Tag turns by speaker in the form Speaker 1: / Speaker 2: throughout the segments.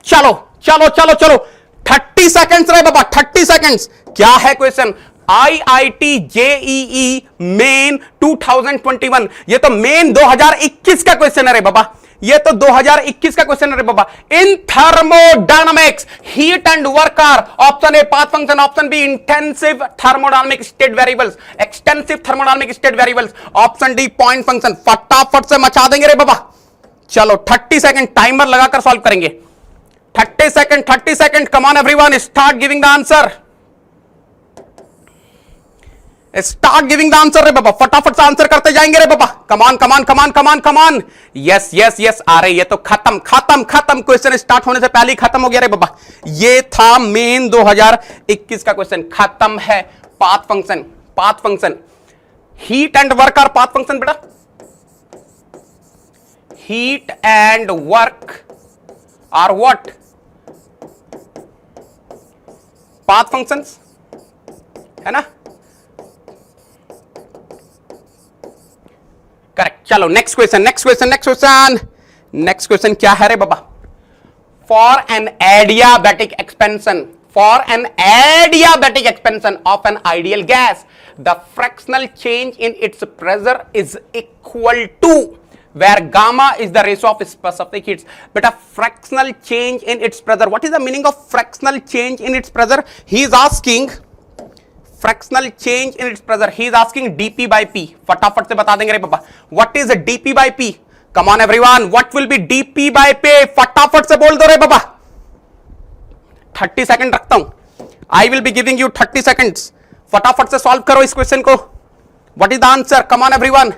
Speaker 1: चलो चलो चलो चलो 30 सेकेंड्स रहे बाबा, 30 सेकेंड्स। क्या है क्वेश्चन? IIT JEE Main 2021। ये तो मेन 2021 का क्वेश्चन है रे बाबा, ये तो 2021 का क्वेश्चन है रे बाबा। In thermodynamics heat and work are option A path function, option B intensive thermodynamic state variables, extensive thermodynamic state variables, option D point function. फटाफट से मचा देंगे रे बाबा। चलो 30 सेकंड टाइमर लगाकर सॉल्व करेंगे। 30 second, 30 second, come on everyone, start giving the answer, start giving the answer रे बाबा। फटाफट से आंसर करते जाएंगे रे बाबा। कमान कमान कमान कमान कमान, यस यस यस। आ रहे, ये तो खत्म खत्म खत्म, क्वेश्चन स्टार्ट होने से पहले ही खत्म हो गया रे बाबा। ये था मेन 2021 का क्वेश्चन, खत्म है। Path function, path function, heat and work are path function बेटा, heat and work are what? Path functions, है ना? करेक्ट। चलो next question, next question, next question, next question क्या है रे बाबा? For an adiabatic expansion, for an adiabatic expansion of an ideal gas, the fractional change in its pressure is equal to, where gamma is the ratio of specific heats. But a fractional change in its pressure, what is the meaning of fractional change in its pressure? He is asking fractional change in its pressure, he is asking dp by p. फटाफट से बता देंगे रे बाबा, what is dp by p? Come on everyone, what will be dp by p? फटाफट से बोल दो रे बाबा। 30 सेकंड रखता हूं, I will be giving you 30 seconds. फटाफट से सॉल्व करो इस क्वेश्चन को। What is the answer? Come on everyone,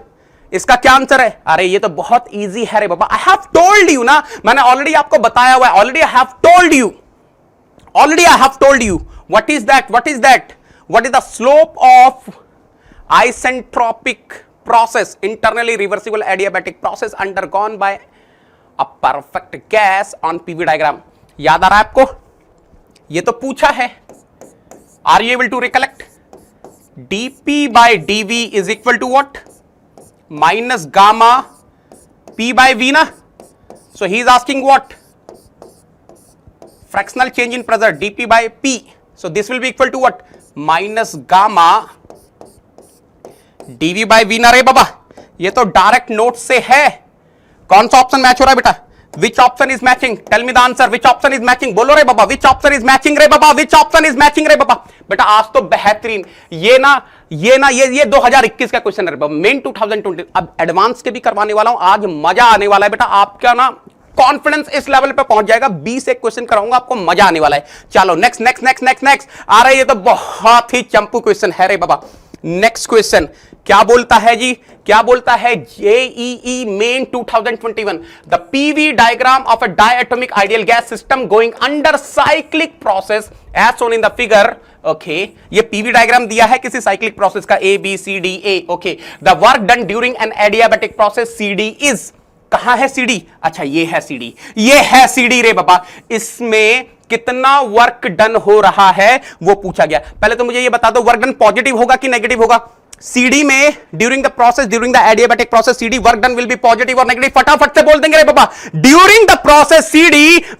Speaker 1: इसका क्या आंसर है? अरे ये तो बहुत इजी है रे बाबा। आई हैव टोल्ड यू ना, मैंने ऑलरेडी आपको बताया हुआ है, already I have told you, already I have told you. What is that? What is that? What is the slope of isentropic process, internally reversible adiabatic process undergone by a perfect gas on PV diagram? याद आ रहा है आपको? ये तो पूछा है। Are you able to recollect? dp by dv is equal to what? Minus gamma p by v na. So he is asking what? Fractional change in pressure dp by p. So this will be equal to what? Minus gamma dv by v ना रे बाबा। ये तो direct note से है। कौन सा option match हो रहा है बेटा? Which option is matching? Tell me the answer. Which option is matching? बोलो रे बाबा, which option is matching रे बाबा? Which option is matching रे बाबा? बेटा आज तो बेहतरीन, ये 2021 का क्वेश्चन है बाबा, मेन 2020। अब एडवांस के भी करवाने वाला हूं, आज मजा आने वाला है बेटा। आपका ना कॉन्फिडेंस इस लेवल पे पहुंच जाएगा, 20 एक क्वेश्चन कराऊंगा, आपको मजा आने वाला है। चलो next next next next next आ रहा है, ये तो बहुत ही चंपू क्वेश्चन है रे बाबा। नेक्स्ट क्वेश्चन क्या बोलता है जी? क्या बोलता है? JEE Main 2021, the PV diagram of a diatomic ideal gas system going under cyclic process as shown in the figure. Okay, ये पीवी डायग्राम दिया है किसी साइक्लिक प्रोसेस का, A B C D A। Okay, the work done during an adiabatic process CD is, कहां है CD? अच्छा ये है CD, ये है CD रे बाबा। इसमें कितना वर्क डन हो रहा है वो पूछा गया। पहले तो मुझे ये बता दो, वर्क डन पॉजिटिव होगा कि नेगेटिव होगा? CD में during the process, during the adiabatic process CD work done will be positive और नेगेटिव? फटाफट से बोल देंगे रे बाबा। During the process CD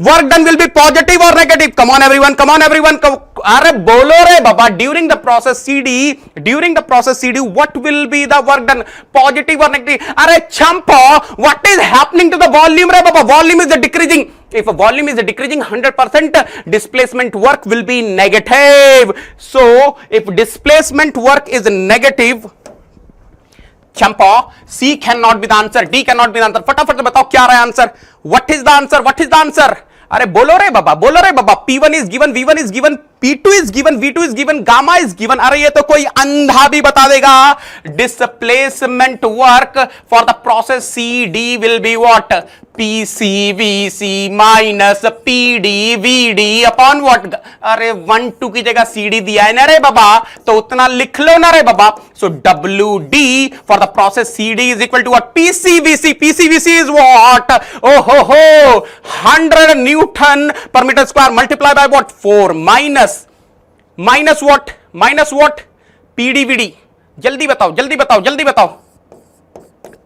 Speaker 1: work done will be positive और negative? Come on everyone, come on everyone, अरे बोलो रे बाबा। During the process CD what will be the work done, positive और नेगेटिव? अरे चंपो, what is happening to the volume रे बाबा? Volume is decreasing. If volume is decreasing 100%, displacement work will be negative. So, if displacement work is negative, Champa, C cannot be the answer, D cannot be the answer. फटाफट से बताओ क्या रहा है answer? What is the answer? What is the answer? अरे बोलो रे बाबा, बोलो रे बाबा। P1 is given, V1 is given, P2 is given, V2 is given, gamma is given। अरे ये तो कोई अंधा भी बता देगा। Displacement work for the process CD will be what? PCVC minus PDVD upon what? अरे 1 2 की जगह CD दिया है ना रे बाबा, तो उतना लिख लो ना रे बाबा। So WD for the process CD is equal to what? PCVC. PCVC is what? Oh ho ho, 100 Newton per meter square multiply by what? 4 minus what? Minus what? PDVD। जल्दी बताओ, जल्दी बताओ, जल्दी बताओ।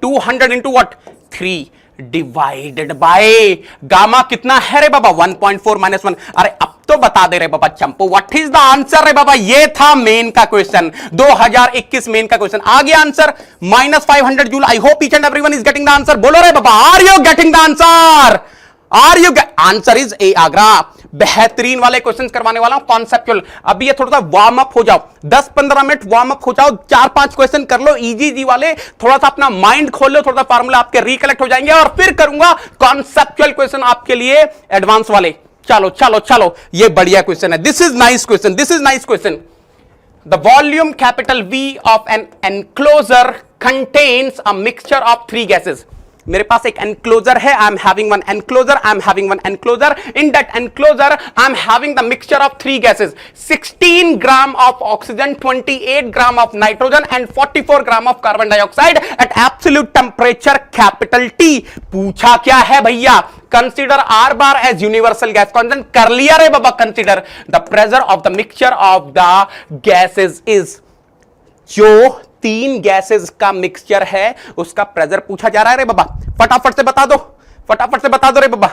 Speaker 1: 200 into what? 3 divided by gamma कितना है रे बाबा 1.4 minus 1। अरे अब तो बता दे रे बाबा चंपू व्हाट इज द आंसर रे बाबा। ये था मेन का क्वेश्चन 2021 मेन का क्वेश्चन। आ गया answer -500 joule. I hope each and everyone is getting the answer. बोलो रे बाबा are you getting the answer? Are you answer is A आगरा। बेहतरीन वाले क्वेश्चंस करवाने वाला हूं कॉन्सेप्चुअल। अभी ये थोड़ा सा वार्म अप हो जाओ 10-15 मिनट वार्म अप हो जाओ 4-5 क्वेश्चन कर लो इजी जी वाले। थोड़ा सा अपना माइंड खोल लो, थोड़ा सा फार्मूला आपके रिकलेक्ट हो जाएंगे और फिर करूंगा कॉन्सेप्चुअल क्वेश्चन आपके लिए एडवांस वाले। चलो चलो चलो ये बढ़िया क्वेश्चन है। This is nice question, this is nice question. The volume capital V of an enclosure contains a mixture of 3 gases. मेरे पास एक एनक्लोजर है, I am having one enclosure, I am having one enclosure. In that enclosure I am having the mixture of 3 gases 16 gram of oxygen, 28 gram of nitrogen and 44 gram of carbon dioxide at absolute temperature capital T। पूछा क्या है भैया? Consider R bar as universal gas constant. कर लिया रे बाबा consider the pressure of the mixture of the gases is. जो 3 gases का मिक्सचर है उसका प्रेशर पूछा जा रहा है रे बाबा। फटाफट से बता दो, फटाफट से बता दो रे बाबा।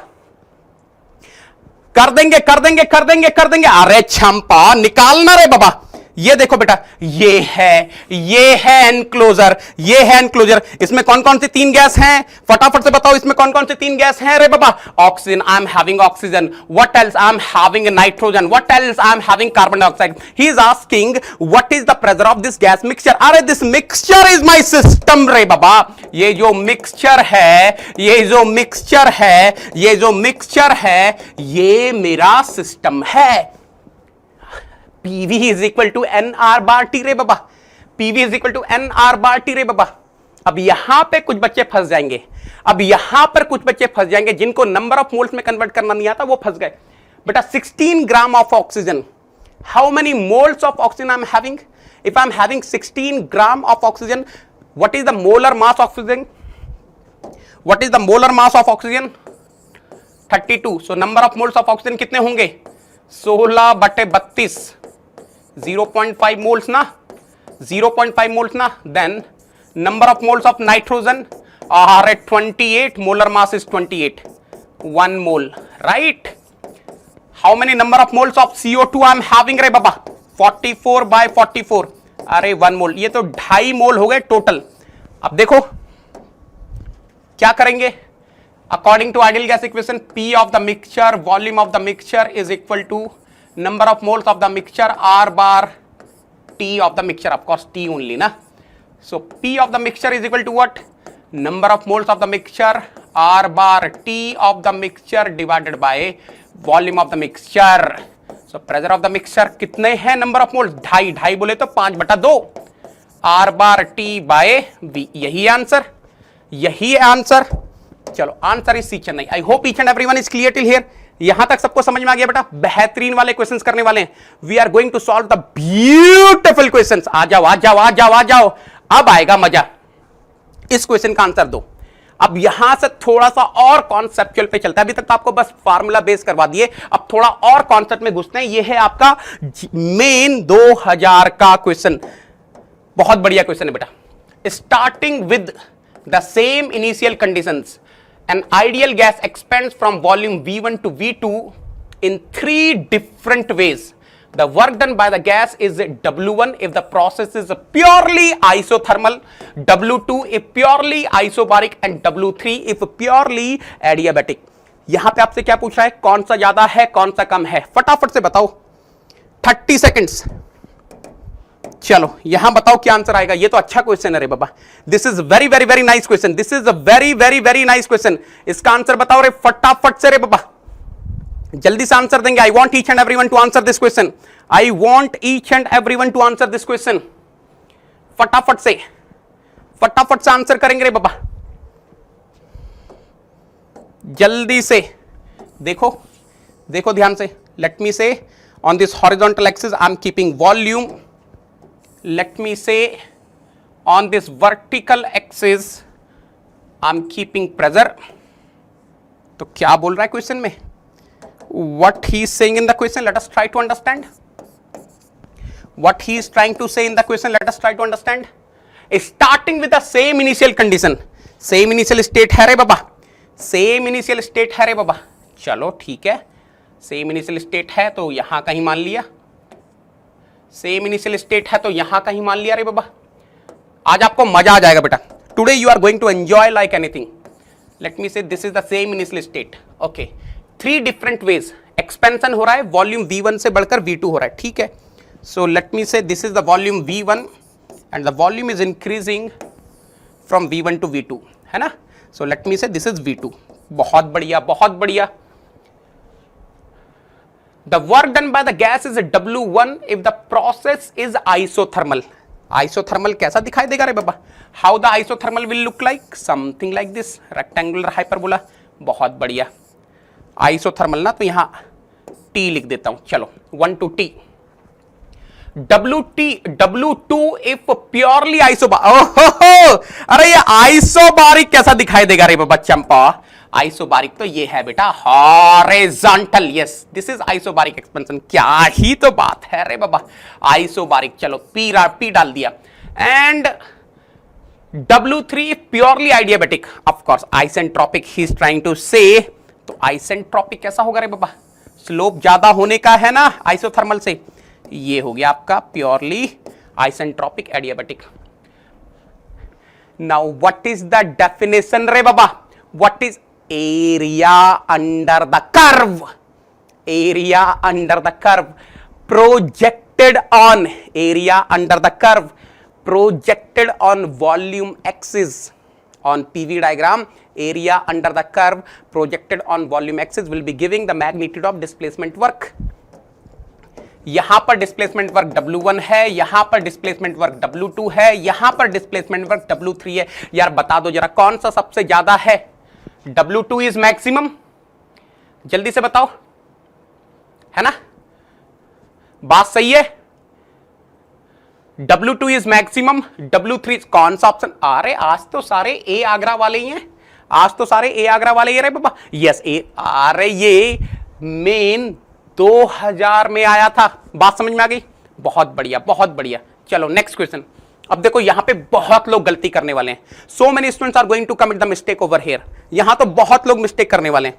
Speaker 1: कर देंगे कर देंगे कर देंगे कर देंगे। अरे छंपा निकालना रे बाबा। ये देखो बेटा ये है एनक्लोजर, ये है एनक्लोजर। इसमें कौन कौन सी 3 गैस हैं? फटाफट से बताओ इसमें कौन कौन सी 3 गैस हैं रे बाबा? Oxygen, I am having oxygen. What else? I am having nitrogen. What else? I am having carbon dioxide. He is asking what is the pressure of this gas mixture. अरे this mixture is my system रे बाबा। ये जो mixture है, ये जो mixture है, ये जो मिक्सचर है, ये मेरा सिस्टम है। PV is equal to NR bar T रे बाबा। PV is equal to NR bar T रे बाबा। अब यहां पे कुछ बच्चे फंस जाएंगे, अब यहां पर कुछ बच्चे फंस जाएंगे जिनको नंबर ऑफ मोल्स में कन्वर्ट करना नहीं आता, वो फंस गए। बेटा 16 gram of oxygen, how many moles of oxygen I am having? If I am having 16 gram of oxygen, what is the molar mass oxygen? What is the molar mass of oxygen? 32। So number of moles of oxygen कितने होंगे? 16/32, 0.5 moles ना, 0.5 moles ना। Then number of moles of nitrogen are at 28, molar mass is 28, 1 mole, right. How many number of moles of CO2 I am having रे बाबा? 44/44, अरे 1 मोल। ये तो 2.5 मोल हो गए टोटल। अब देखो क्या करेंगे according to ideal gas equation. P of the mixture, volume of the mixture is equal to number of moles of the mixture R bar T of the mixture, of course T only na. So P of the mixture is equal to what? Number of moles of the mixture R bar T of the mixture divided by volume of the mixture. So pressure of the mixture कितने हैं? number of moles 2.5 बोले तो 5/2 R bar T by V। यही answer, यही answer. चलो answer is C Chennai. I hope each and everyone is clear till here. यहां तक सबको समझ में आ गया बेटा? बेहतरीन वाले क्वेश्चंस करने वाले हैं। We are going to solve the beautiful questions. आ जाओ आ जाओ आ जाओ आ जाओ, अब आएगा मजा। इस क्वेश्चन का आंसर दो। अब यहां से थोड़ा सा और कॉन्सेप्चुअल पे चलता है। अभी तक तो आपको बस फार्मूला बेस करवा दिए, अब थोड़ा और कॉन्सेप्ट में घुसते हैं। यह है आपका मेन 2000 का क्वेश्चन। बहुत बढ़िया क्वेश्चन है बेटा। Starting with the same initial conditions, an ideal gas expands from volume V1 to V2 in 3 different ways. The work done by the gas is W1 if the process is purely isothermal, W2 if purely isobaric and W3 if purely adiabatic. यहां पे आपसे क्या पूछ रहा है? कौन सा ज्यादा है, कौन सा कम है? फटाफट से बताओ, 30 सेकेंड्स। चलो यहां बताओ क्या आंसर आएगा। ये तो अच्छा क्वेश्चन है रे बाबा। This is very very very nice question, this is a very very very nice question. इसका आंसर बताओ रे फटाफट से रे बाबा, जल्दी से आंसर देंगे। I want each and everyone to answer this question, I want each and everyone to answer this question. फटाफट से आंसर करेंगे रे बाबा, जल्दी से। देखो देखो ध्यान से। लेट मी से on this horizontal axis I am keeping volume, let me say on this vertical axis I'm keeping pressure। तो क्या बोल रहा है क्वेश्चन में? What he is saying in the question, let us try to understand what he is trying to say in the question। Let us try to understand। Starting with the same initial condition, same initial state है रे बाबा। Same initial state है रे बाबा, चलो ठीक है, same initial state है तो यहां कहीं मान लिया, सेम इनिशियल स्टेट है तो यहां कहीं मान लिया रे बाबा। आज आपको मजा आ जाएगा बेटा, today you are going to enjoy like anything. Let me say this is the same initial state, okay. 3 different ways expansion हो रहा है, वॉल्यूम V1 से बढ़कर V2 हो रहा है, ठीक है। सो let me say this is the volume V1 and the volume is increasing from V1 to V2, है ना। सो let me say this is V2, बहुत बढ़िया बहुत बढ़िया। The work done by the gas is W1 if the process is isothermal. Isothermal कैसा दिखाई देगा रे बाबा? How the isothermal will look like? Something like this, rectangular hyperbola. बहुत बढ़िया। Isothermal ना तो यहाँ T लिख देता हूँ, चलो 1 to T. W2 if purely isobaric. अरे ये isobaric कैसा दिखाई देगा रे बाबा चंपा? आइसोबारिक तो ये है बेटा horizontal, yes this is isobaric expansion. क्या ही तो बात है रे बाबा, आइसोबारिक। चलो पी डाल दिया। And W3 purely adiabatic, of course isentropic he is trying to say. तो आइसेंट्रोपिक कैसा होगा रे बाबा? स्लोप ज्यादा होने का है ना आइसोथर्मल से, ये हो गया आपका purely isentropic adiabatic. Now what is the definition रे बाबा? What is area under the curve, area under the curve projected on, area under the curve projected on volume axis on PV diagram, area under the curve projected on volume axis will be giving the magnitude of displacement work। यहां पर displacement work W1 है, यहां पर displacement work W2 है, यहां पर displacement work W3 है। यार बता दो जरा कौन सा सबसे ज्यादा है? W2 इज मैक्सिमम, जल्दी से बताओ, है ना? बात सही है? W2 इज मैक्सिमम, W3 कौन सा ऑप्शन? अरे आज तो सारे ए आगरा वाले ही हैं, आज तो सारे ए आगरा वाले ही रहे बाबा। यस ए, अरे ये मेन 2000 में आया था, बात समझ में आ गई? बहुत बढ़िया बहुत बढ़िया। चलो नेक्स्ट क्वेश्चन। अब देखो यहां पे बहुत लोग गलती करने वाले हैं, so many students are going to commit the mistake over here. यहां तो बहुत लोग मिस्टेक करने वाले हैं।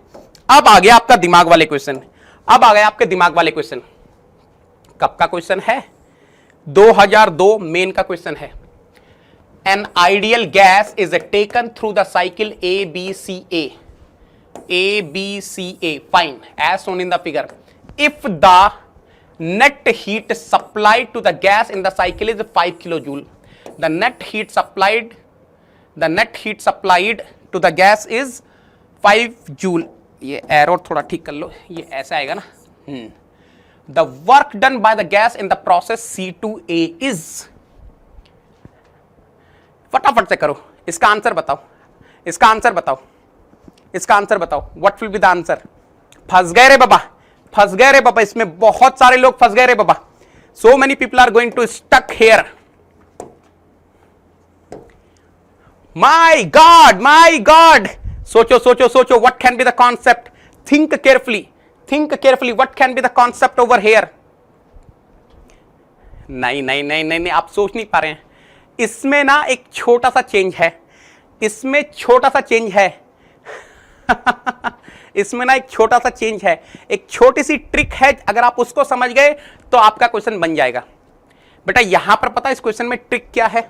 Speaker 1: अब आ गया आपका दिमाग वाले क्वेश्चन, अब आ गया आपके दिमाग वाले क्वेश्चन। कब का क्वेश्चन है? 2002 मेन का क्वेश्चन है। An ideal gas is taken through the cycle ABCA, ABCA, fine, as shown in the figure. If the net heat supplied to the gas in the cycle is 5 kilojoule, the net heat supplied to the gas is 5 joule। ये arrow थोड़ा ठीक कर लो, ये ऐसा आएगा ना। The work done by the gas in the process C2A is, फटाफट से करो, इसका आंसर बताओ, इसका आंसर बताओ, इसका आंसर बताओ। What will be the answer? फंस गए रे बाबा, फंस गए रे बाबा, इसमें बहुत सारे लोग फंस गए रे बाबा। So many people are going to stuck here। My God, सोचो सोचो सोचो, what can be the concept? Think carefully, what can be the concept over here? नहीं नहीं नहीं नहीं नहीं, आप सोच नहीं पा रहे हैं। इसमें ना एक छोटा सा चेंज है, इसमें छोटा सा चेंज है इसमें ना एक छोटा सा चेंज है, एक छोटी सी ट्रिक है, अगर आप उसको समझ गए तो आपका क्वेश्चन बन जाएगा। बेटा यहां पर पता है इस क्वेश्चन में ट्रिक क्या है?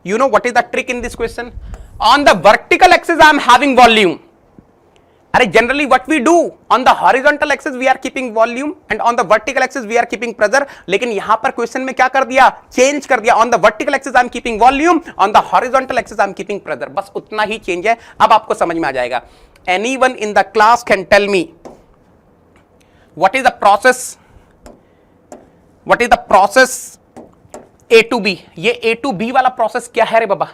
Speaker 1: You know what is the trick in this question? On the vertical axis I am having volume. अरे generally what we do, on the horizontal axis we are keeping volume and on the vertical axis we are keeping pressure. लेकिन यहां पर question में क्या कर दिया? Change कर दिया। On the vertical axis I am keeping volume, on the horizontal axis I am keeping pressure. बस उतना ही चेंज है, अब आपको समझ में आ जाएगा। Anyone in the class can tell me what is the process? What is the process A to B? ये A to B वाला प्रोसेस क्या है रे बाबा?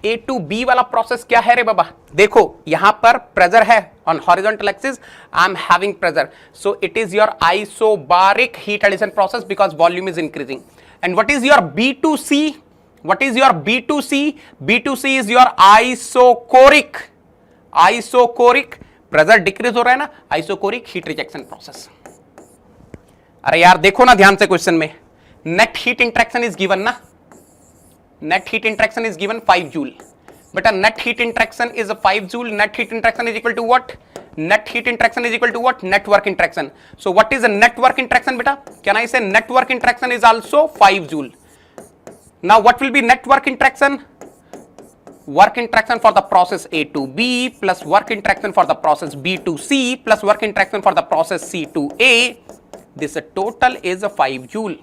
Speaker 1: A to B वाला प्रोसेस क्या है रे बाबा? देखो यहां पर प्रेशर है, on horizontal axis I am having pressure, so it is your isobaric heat addition process because volume is increasing. And what is your B2C? What is your B2C? B2C is your isochoric, isochoric, pressure decrease हो रहा है ना, isochoric heat rejection process. अरे यार देखो ना ध्यान से क्वेश्चन में, net heat interaction is given ना, net heat interaction is given 5 joule, बेटा net heat interaction is 5 joule. Net heat interaction is equal to what? Net heat interaction is equal to what? Net work interaction. So what is a net work interaction बेटा? Can I say net work interaction is also 5 joule. Now what will be net work interaction? Work interaction for the process A to B plus work interaction for the process B to C plus work interaction for the process C to A. This total is 5 joule.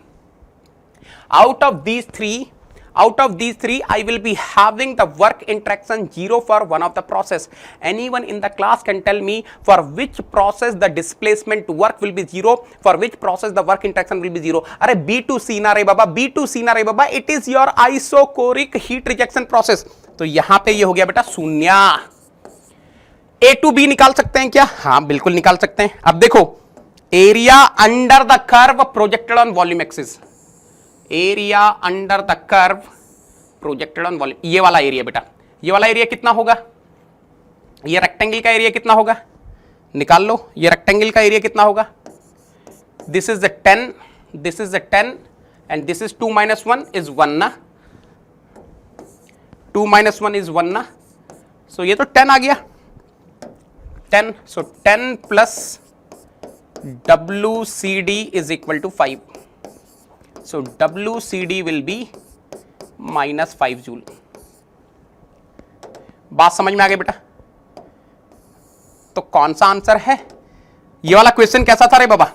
Speaker 1: Out of these three, I will be having the work interaction 0 for one of the process. Anyone in the class can tell me for which process the displacement work will be 0, for which process the work interaction will be 0. अरे B to C ना रे बाबा, B to C ना रे बाबा, it is your isochoric heat rejection process. तो यहां पे ये हो गया बेटा शून्य. A to B निकाल सकते हैं क्या? हाँ बिल्कुल निकाल सकते हैं. अब देखो area under the curve projected on volume axis. Area under the curve projected on volume, ये वाला एरिया बेटा, ये वाला एरिया कितना होगा? ये रेक्टेंगल का एरिया कितना होगा? निकाल लो. ये रेक्टेंगल का एरिया कितना होगा? This is the 10, this is the 10 and this is 2 - 1 is 1 ना. 2 - 1 इज 1 ना. सो ये तो 10 आ गया. 10, सो 10 plus WCD is equal to 5. So WCD will be -5 joule. बात समझ में आ गई बेटा? तो कौन सा आंसर है? ये वाला क्वेश्चन कैसा था रे बाबा?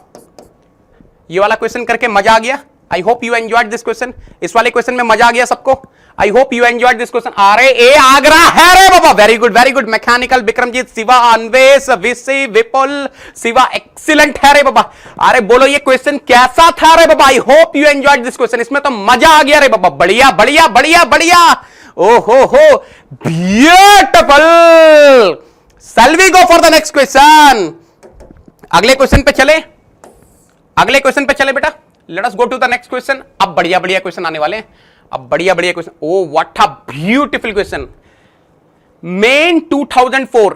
Speaker 1: ये वाला क्वेश्चन करके मजा आ गया? I hope you enjoyed this question. इस वाले क्वेश्चन में मजा आ गया सबको? I hope you enjoyed this question. अरे ए आगरा है रे बाबा. Very good very good. Mechanical Vikramjeet, Shiva, Anvesh, Vishi, Vipul, Shiva excellent है रे बाबा. अरे बोलो ये क्वेश्चन कैसा था रे बाबा? I hope you enjoyed this question. इसमें तो मजा आ गया रे बाबा. बढ़िया बढ़िया बढ़िया बढ़िया. ओ हो beautiful. Shall we go for the next question? अगले क्वेश्चन पे चले, अगले क्वेश्चन पे चले बेटा. Let us go to the next question. अब बढ़िया बढ़िया क्वेश्चन आने वाले हैं. अब बढ़िया बढ़िया question. Oh what a beautiful question. Main 2004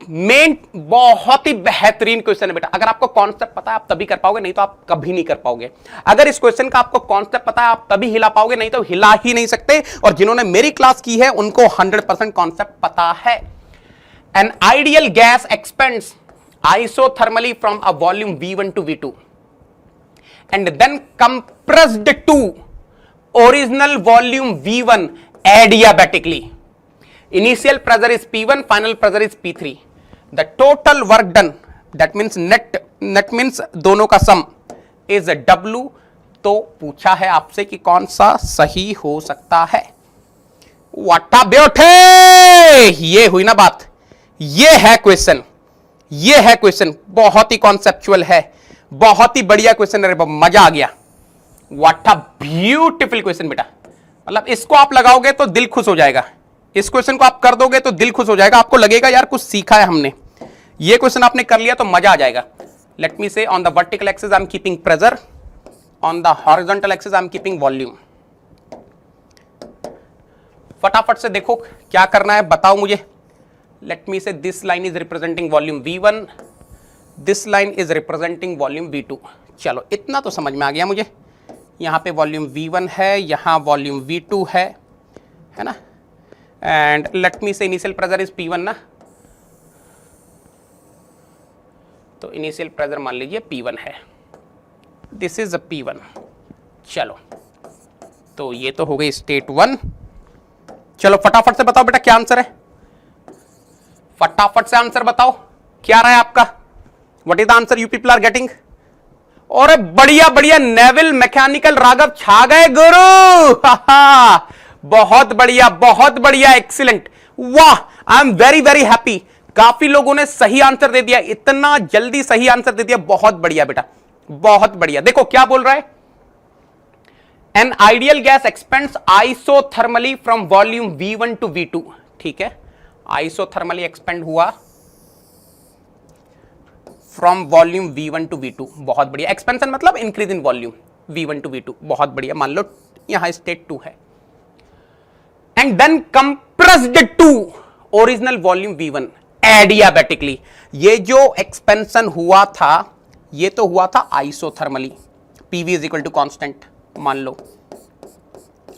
Speaker 1: main बहुत ही बेहतरीन क्वेश्चन है बेटा. अगर आपको कॉन्सेप्ट पता है आप तभी कर पाओगे, नहीं तो आप कभी नहीं कर पाओगे. अगर इस क्वेश्चन का आपको कॉन्सेप्ट पता है आप तभी हिला पाओगे, नहीं तो हिला ही नहीं सकते. और जिन्होंने मेरी क्लास की है उनको 100% कॉन्सेप्ट पता है. An ideal gas expends isothermally from a volume V1 to V2 and then compressed to original volume V1 adiabatically. Initial pressure is P1, final pressure is P3. The total work done, that means net means दोनों का sum is W. तो पूछा है आपसे कि कौन सा सही हो सकता है. What a beauty! ये हुई ना बात. ये है क्वेश्चन, ये है क्वेश्चन. बहुत ही कॉन्सेप्चुअल है, बहुत ही बढ़िया क्वेश्चन है. मजा आ गया. व्हाट अ ब्यूटीफुल क्वेश्चन बेटा. मतलब इसको आप लगाओगे तो दिल खुश हो जाएगा. इस क्वेश्चन को आप कर दोगे तो दिल खुश हो जाएगा. आपको लगेगा यार कुछ सीखा है हमने. ये क्वेश्चन आपने कर लिया तो मजा आ जाएगा. लेट मी से on the vertical axis I am keeping pressure, on the horizontal axis I am keeping volume. फटाफट से देखो क्या करना है, बताओ मुझे. Let me say this line is representing volume V1, this line is representing volume V2. चलो इतना तो समझ में आ गया मुझे. यहाँ पे वॉल्यूम V1 है, यहाँ वॉल्यूम V2 है ना. एंड लेट मी से इनिशियल प्रेशर इज P1 ना. तो इनिशियल प्रेशर मान लीजिए P1 है. This is a P1. चलो तो ये तो हो गई स्टेट 1. चलो फटाफट से बताओ बेटा क्या आंसर है. फटाफट से आंसर बताओ क्या रहा है आपका. What is the answer you people are getting. और बढ़िया बढ़िया नेवल मैकेनिकल राघव छा गए गुरु. बहुत बढ़िया एक्सीलेंट. वाह I am very very happy. काफी लोगों ने सही आंसर दे दिया, इतना जल्दी सही आंसर दे दिया. बहुत बढ़िया बेटा, बहुत बढ़िया. देखो क्या बोल रहा है. An ideal gas expands isothermally from volume V1 to V2. ठीक है, आइसोथर्मली एक्सपेंड हुआ from volume V1 to V2. बहुत बढ़िया. एक्सपेंशन मतलब increase in volume V1 to V2. बहुत बढ़िया. मान लो यहां स्टेट 2 है. And then compressed to original volume V1 adiabatically. ये जो एक्सपेंशन हुआ था ये तो हुआ था isothermally. PV is equal to constant मान लो.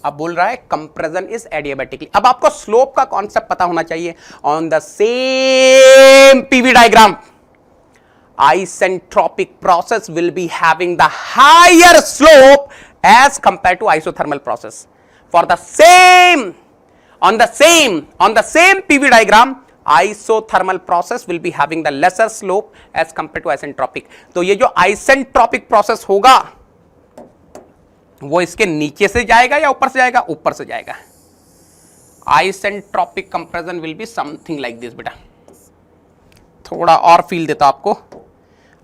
Speaker 1: अब बोल रहा है कंप्रेशन इज एडियाबैटिकली। अब आपको स्लोप का कॉन्सेप्ट पता होना चाहिए। On the same PV diagram isentropic process will be having the higher slope as compared to isothermal process. For the same on the same PV diagram, isothermal process will be having the lesser slope as compared to isentropic. तो ये जो isentropic process होगा वो इसके नीचे से जाएगा या ऊपर से जाएगा? ऊपर से जाएगा। isentropic compression will be something like this। बेटा थोड़ा और फील देता आपको।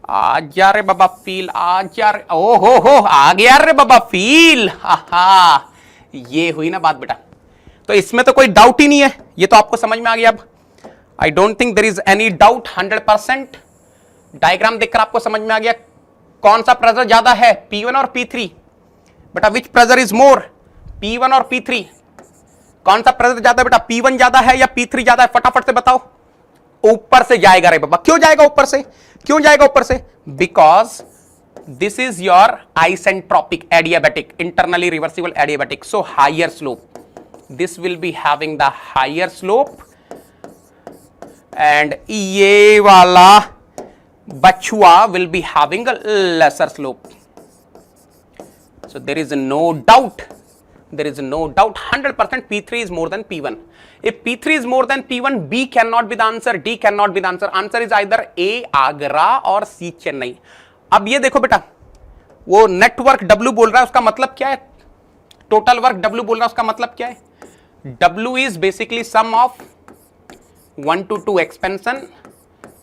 Speaker 1: आ जा रे बाबा फील, आ जा रे, ओ हो आ गया रे बाबा फील। हा ये हुई ना बात बेटा। तो इसमें तो कोई डाउट ही नहीं है, ये तो आपको समझ में आ गया। अब I don't think there is any doubt. 100% diagram देखकर आपको समझ में आ गया कौन सा प्रेशर ज्यादा है, P1 और P3। बेटा विच प्रेशर इज मोर, P1 और P3? कौन सा प्रेशर ज्यादा बेटा, P1 ज्यादा है या P3 ज्यादा है? फटाफट से बताओ। ऊपर से जाएगा रे बाबा। क्यों जाएगा ऊपर से? क्यों जाएगा ऊपर से? Because this is your isentropic adiabatic, internally reversible adiabatic, so higher slope. This will be having the higher slope and ये वाला बछुआ will be having a lesser slope. So there is no doubt, there is no doubt 100% P3 is more than P1. If P3 is more than P1, B cannot be the answer, D cannot be the answer. Answer is either A Agra और C Chennai. अब ये देखो बेटा, वो network W बोल रहा है, उसका मतलब क्या है? टोटल वर्क W बोल रहा है, उसका मतलब क्या है? W is basically sum of 1 to 2 expansion,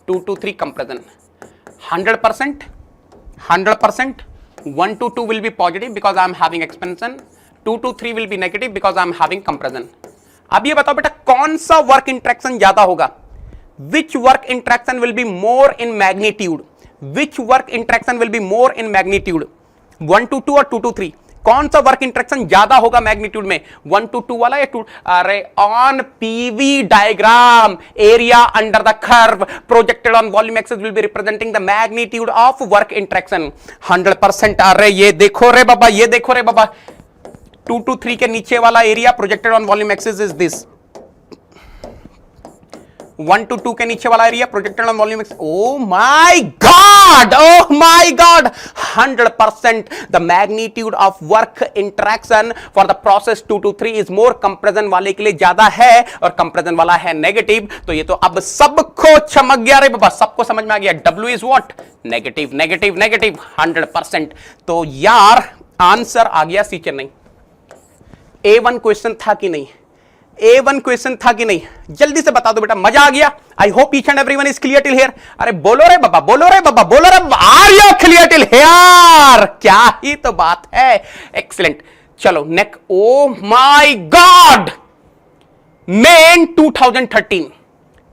Speaker 1: 2 to 3 compression. 100%, 1 to 2 will be positive because I am having expansion. 2 to 3 will be negative because I am having compression. अब ये बताओ बेटा कौन सा वर्क इंटरेक्शन ज्यादा होगा? Which work interaction will be more in magnitude? Which work interaction will be more in magnitude? 1 to 2 और 2 to 3? कौन सा वर्क इंटरेक्शन ज्यादा होगा मैग्नीट्यूड में? 1 to 2 वाला या 2? अरे on PV diagram area under the curve projected on volume axis will be representing the magnitude of work interaction. 100%। अरे ये देखो रे बाबा, ये देखो रे बाबा, 2 to 3 के नीचे वाला area projected on volume axis is this. 1 to 2 के नीचे वाला area projected on volume axis. O my God, oh my God, 100% the magnitude of work interaction for the process 2 to 3 is more. Compression वाले के लिए ज्यादा है और compression वाला है नेगेटिव। तो ये तो अब सबको चमक गया रे बाबा, सबको समझ में आ गया। W is what? Negative, negative, negative 100%। तो यार आंसर आ गया सी चेन्नई। A1 क्वेश्चन था कि नहीं? A1 क्वेश्चन था कि नहीं? जल्दी से बता दो बेटा, मजा आ गया? I hope each and everyone is clear till here. अरे बोलो रे बाबा, बोलो रे बाबा, बोलो रे, are you clear till here? क्या ही तो बात है, एक्सीलेंट। चलो next. Oh my God, Main 2013,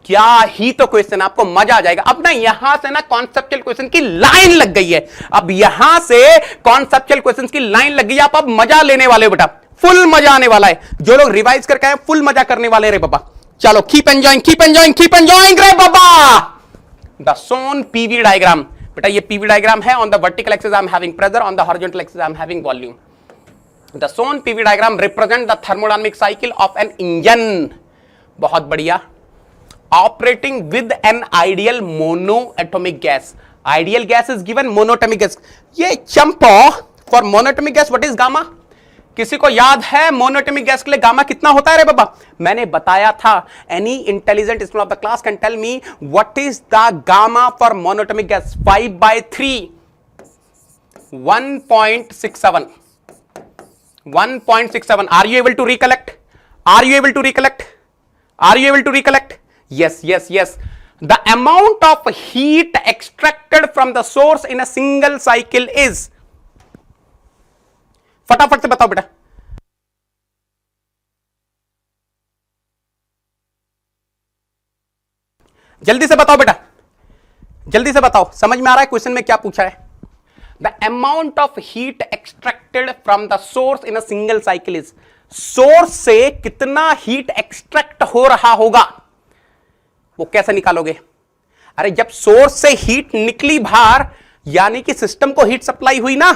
Speaker 1: क्या ही तो क्वेश्चन, आपको मजा आ जाएगा। अब ना यहां से ना कॉन्सेप्चुअल क्वेश्चन की लाइन लग गई है। अब यहां से कॉन्सेप्चुअल क्वेश्चन की लाइन लग गई है, आप अब मजा लेने वाले हो बेटा, फुल मजा आने वाला है। जो लोग रिवाइज करके आए फुल मजा करने वाले रे बाबा। चलो keep enjoying, keep enjoying, keep enjoying रे बाबा। द सोन पीवी डायग्राम, बेटा ये पीवी डायग्राम है। On the vertical axis I am having pressure, on the horizontal axis I am having volume. The shown PV diagram represent the thermodynamic cycle of an engine. बहुत बढ़िया। Operating with an ideal monoatomic gas. Ideal gas is given monoatomic gas. ये चंपो for monoatomic gas what is gamma? किसी को याद है monoatomic gas के लिए गामा कितना होता है रे बाबा? मैंने बताया था। Any intelligent student of the class can tell me what is the gamma for monoatomic gas? 5/3, 1.67, 1.67। Are you able to recollect? Are you able to recollect? Are you able to recollect? yes, yes, yes. The amount of heat extracted from the source in a single cycle is, फटाफट से बताओ बेटा। जल्दी से बताओ बेटा, जल्दी से बताओ, समझ में आ रहा है क्वेश्चन में क्या पूछा है? The amount of heat extracted from the source in a single cycle is, source से कितना हीट एक्सट्रैक्ट हो रहा होगा वो कैसे निकालोगे? अरे जब सोर्स से हीट निकली बाहर यानी कि सिस्टम को हीट सप्लाई हुई ना,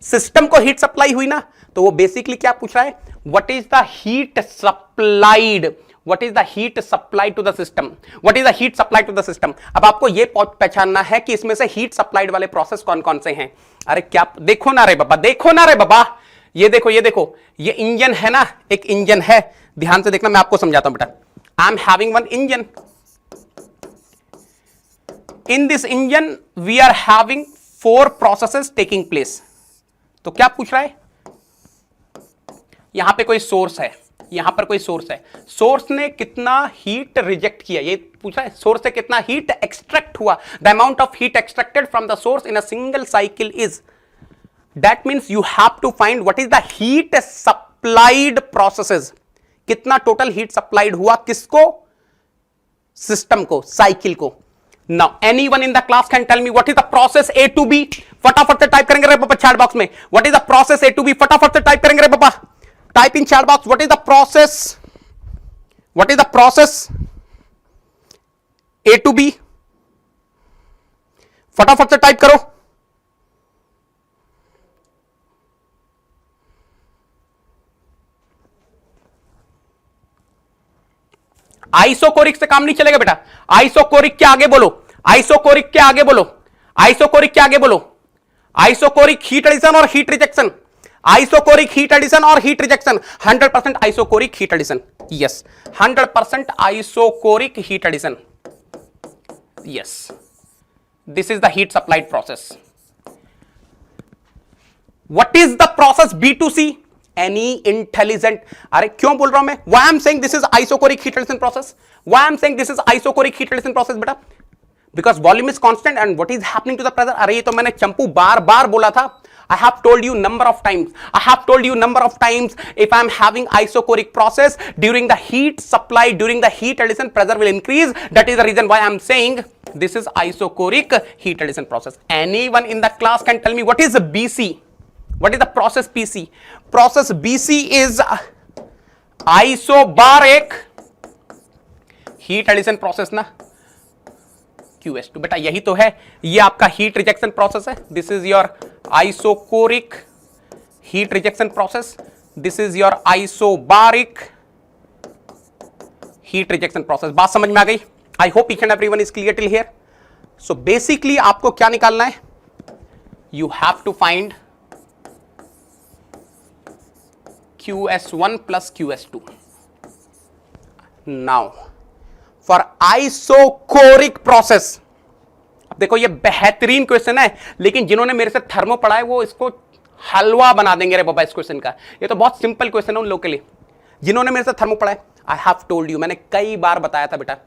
Speaker 1: सिस्टम को हीट सप्लाई हुई ना, तो वो बेसिकली क्या पूछ रहा है, what is the heat supplied, what is the heat supply to the system, what is the heat supply to the system. अब आपको ये पहचानना है कि इसमें से हीट सप्लाइड वाले प्रोसेस कौन कौन से हैं। अरे क्या देखो ना रे बाबा, देखो ना रे बाबा, ये देखो ये देखो, ये इंजन है ना, एक इंजन है, ध्यान से देखना, मैं आपको समझाता हूं बेटा। I am having one engine, in this engine we are having 4 processes taking place. तो क्या पूछ रहा है, यहां पे कोई सोर्स है, यहां पर कोई सोर्स है, सोर्स ने कितना हीट रिजेक्ट किया, ये पूछा है, सोर्स से कितना हीट एक्सट्रैक्ट हुआ, the amount of heat extracted from the source in a single cycle is, that means you have to find what is the heat supplied processes, कितना टोटल हीट सप्लाइड हुआ, किसको, system को, cycle को। Now, anyone in the class can tell me what is the process A to B? फटाफट से type करेंगे रे पापा चैट बॉक्स में, what is the process A to B? फटाफट से टाइप करेंगे रे पापा, type in chat box, what is the process, what is the process A to B? फटाफट से टाइप करो। आइसोकोरिक से काम नहीं चलेगा बेटा, आइसोकोरिक के आगे बोलो, आइसोकोरिक के आगे बोलो, आइसोकोरिक के आगे बोलो, आइसोकोरिक हीट एडिशन और heat rejection, isochoric heat addition और heat rejection, 100% isochoric heat addition, yes 100% isochoric heat addition, yes, this is the heat supplied process. What is the process B2C? Any intelligent, अरे क्यों बोल रहा हूं मैं, why I am saying this is isochoric heat addition process, why I am saying this is isochoric heat addition process बेटा, because volume is constant and what is happening to the pressure. अरे ये तो मैंने चंपू बार बार बोला था, I have told you number of times, I have told you number of times, if I am having isocoric process during the heat supply, during the heat addition, pressure will increase. That is the reason why I am saying this is isocoric heat addition process. Anyone in the class can tell me what is BC? What is the process BC? Process BC is isobaric heat addition process ना, QS2 बेटा यही तो है, ये आपका heat rejection process है, this is your isochoric heat rejection process, this is your isobaric heat rejection process. बात समझ में आ गई? I hope each and everyone is clear till here. So basically आपको क्या निकालना है, you have to find QS1 plus QS2। Now for isochoric process, अब देखो ये बेहतरीन क्वेश्चन है, लेकिन जिन्होंने मेरे से थर्मो पढ़ा है वो इसको हलवा बना देंगे रे बाबा इस क्वेश्चन का। ये तो बहुत सिंपल क्वेश्चन है उन लोगों के लिए जिन्होंने मेरे से थर्मो पढ़ा है। आई हैव टोल्ड यू, मैंने कई बार बताया था बेटा,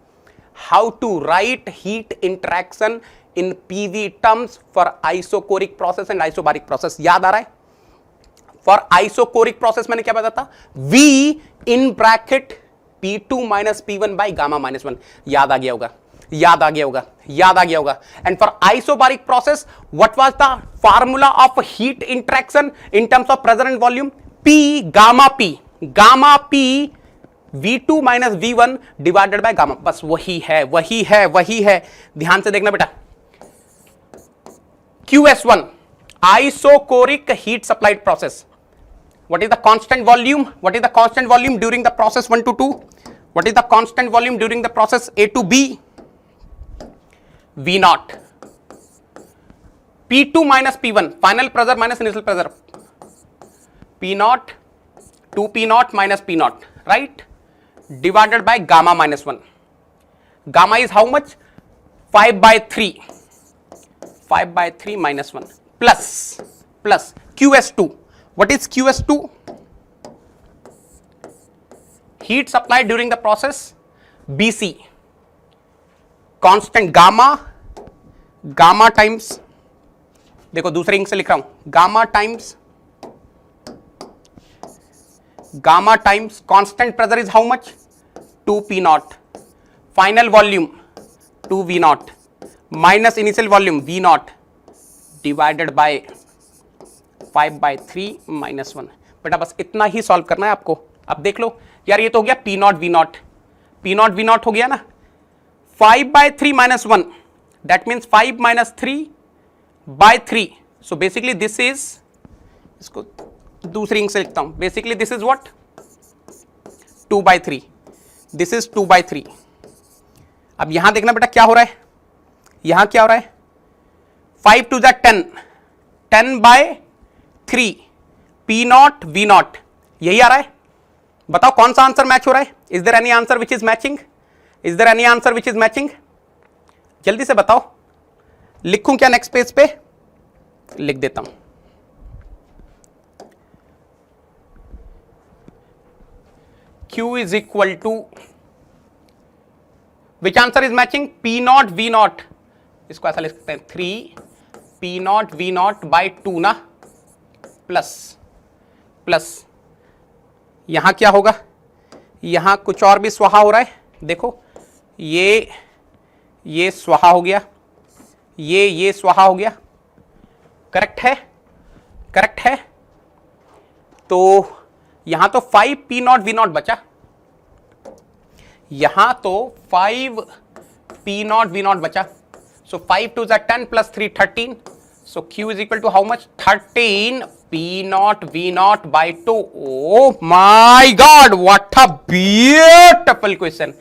Speaker 1: how to write heat interaction in PV terms for isochoric process and isobaric process. याद आ रहा है? फॉर आइसोकोरिक प्रोसेस मैंने क्या बताया था, V in bracket P2 minus P1 by gamma minus 1। याद आ गया होगा, याद आ गया होगा, याद आ गया होगा। And for isobaric process what was the formula of heat interaction in terms of pressure and volume, P gamma P, gamma P V2 minus V1 divided by gamma. बस वही है, वही है, वही है, ध्यान से देखना बेटा। QS1 isochoric heat supplied process, what is the constant volume, what is the constant volume during the process 1 to 2, what is the constant volume during the process A to B, V naught, P2 minus P1 final pressure minus initial pressure, P naught 2P naught minus P naught, right, divided by gamma minus 1. Gamma is how much? 5/3, 5/3 minus 1 plus QS2. What is QS2? Heat supplied during the process BC, constant gamma, gamma times, देखो दूसरे ink से लिख रहा हूं, gamma times constant pressure is how much? 2P naught, final volume 2V naught minus initial volume V naught divided by 5/3 minus 1। बेटा बस इतना ही solve करना है आपको। अब देख लो यार, ये तो हो गया P not V not, P not V not हो गया ना, 5/3 minus 1 that means 5 minus 3/3। So basically this is इसको दूसरी इंक से लिखता हूं। Basically this is what 2/3, this is 2/3। अब यहां देखना बेटा क्या हो रहा है, यहां क्या हो रहा है 5 2 10, 10/3 P0 V0, यही आ रहा है। बताओ कौन सा आंसर मैच हो रहा है? Is there any answer which is matching? Is there any answer which is matching? जल्दी से बताओ। लिखूं क्या नेक्स्ट पेज पे? लिख देता हूं। Q is equal to which answer is matching? P0 V0, इसको ऐसा लिख सकते हैं 3 P0 V0 by 2 ना, प्लस यहां क्या होगा, यहां कुछ और भी स्वाहा हो रहा है। देखो ये स्वाहा हो गया, ये स्वाहा हो गया। करेक्ट है, करेक्ट है। तो यहां तो 5 P0 V0 बचा, यहां तो 5 P0 V0 बचा। So 5 2 10 plus 3 13। So Q is equal to how much? 13 P0 V0 by 2। Oh my God, what a beautiful question.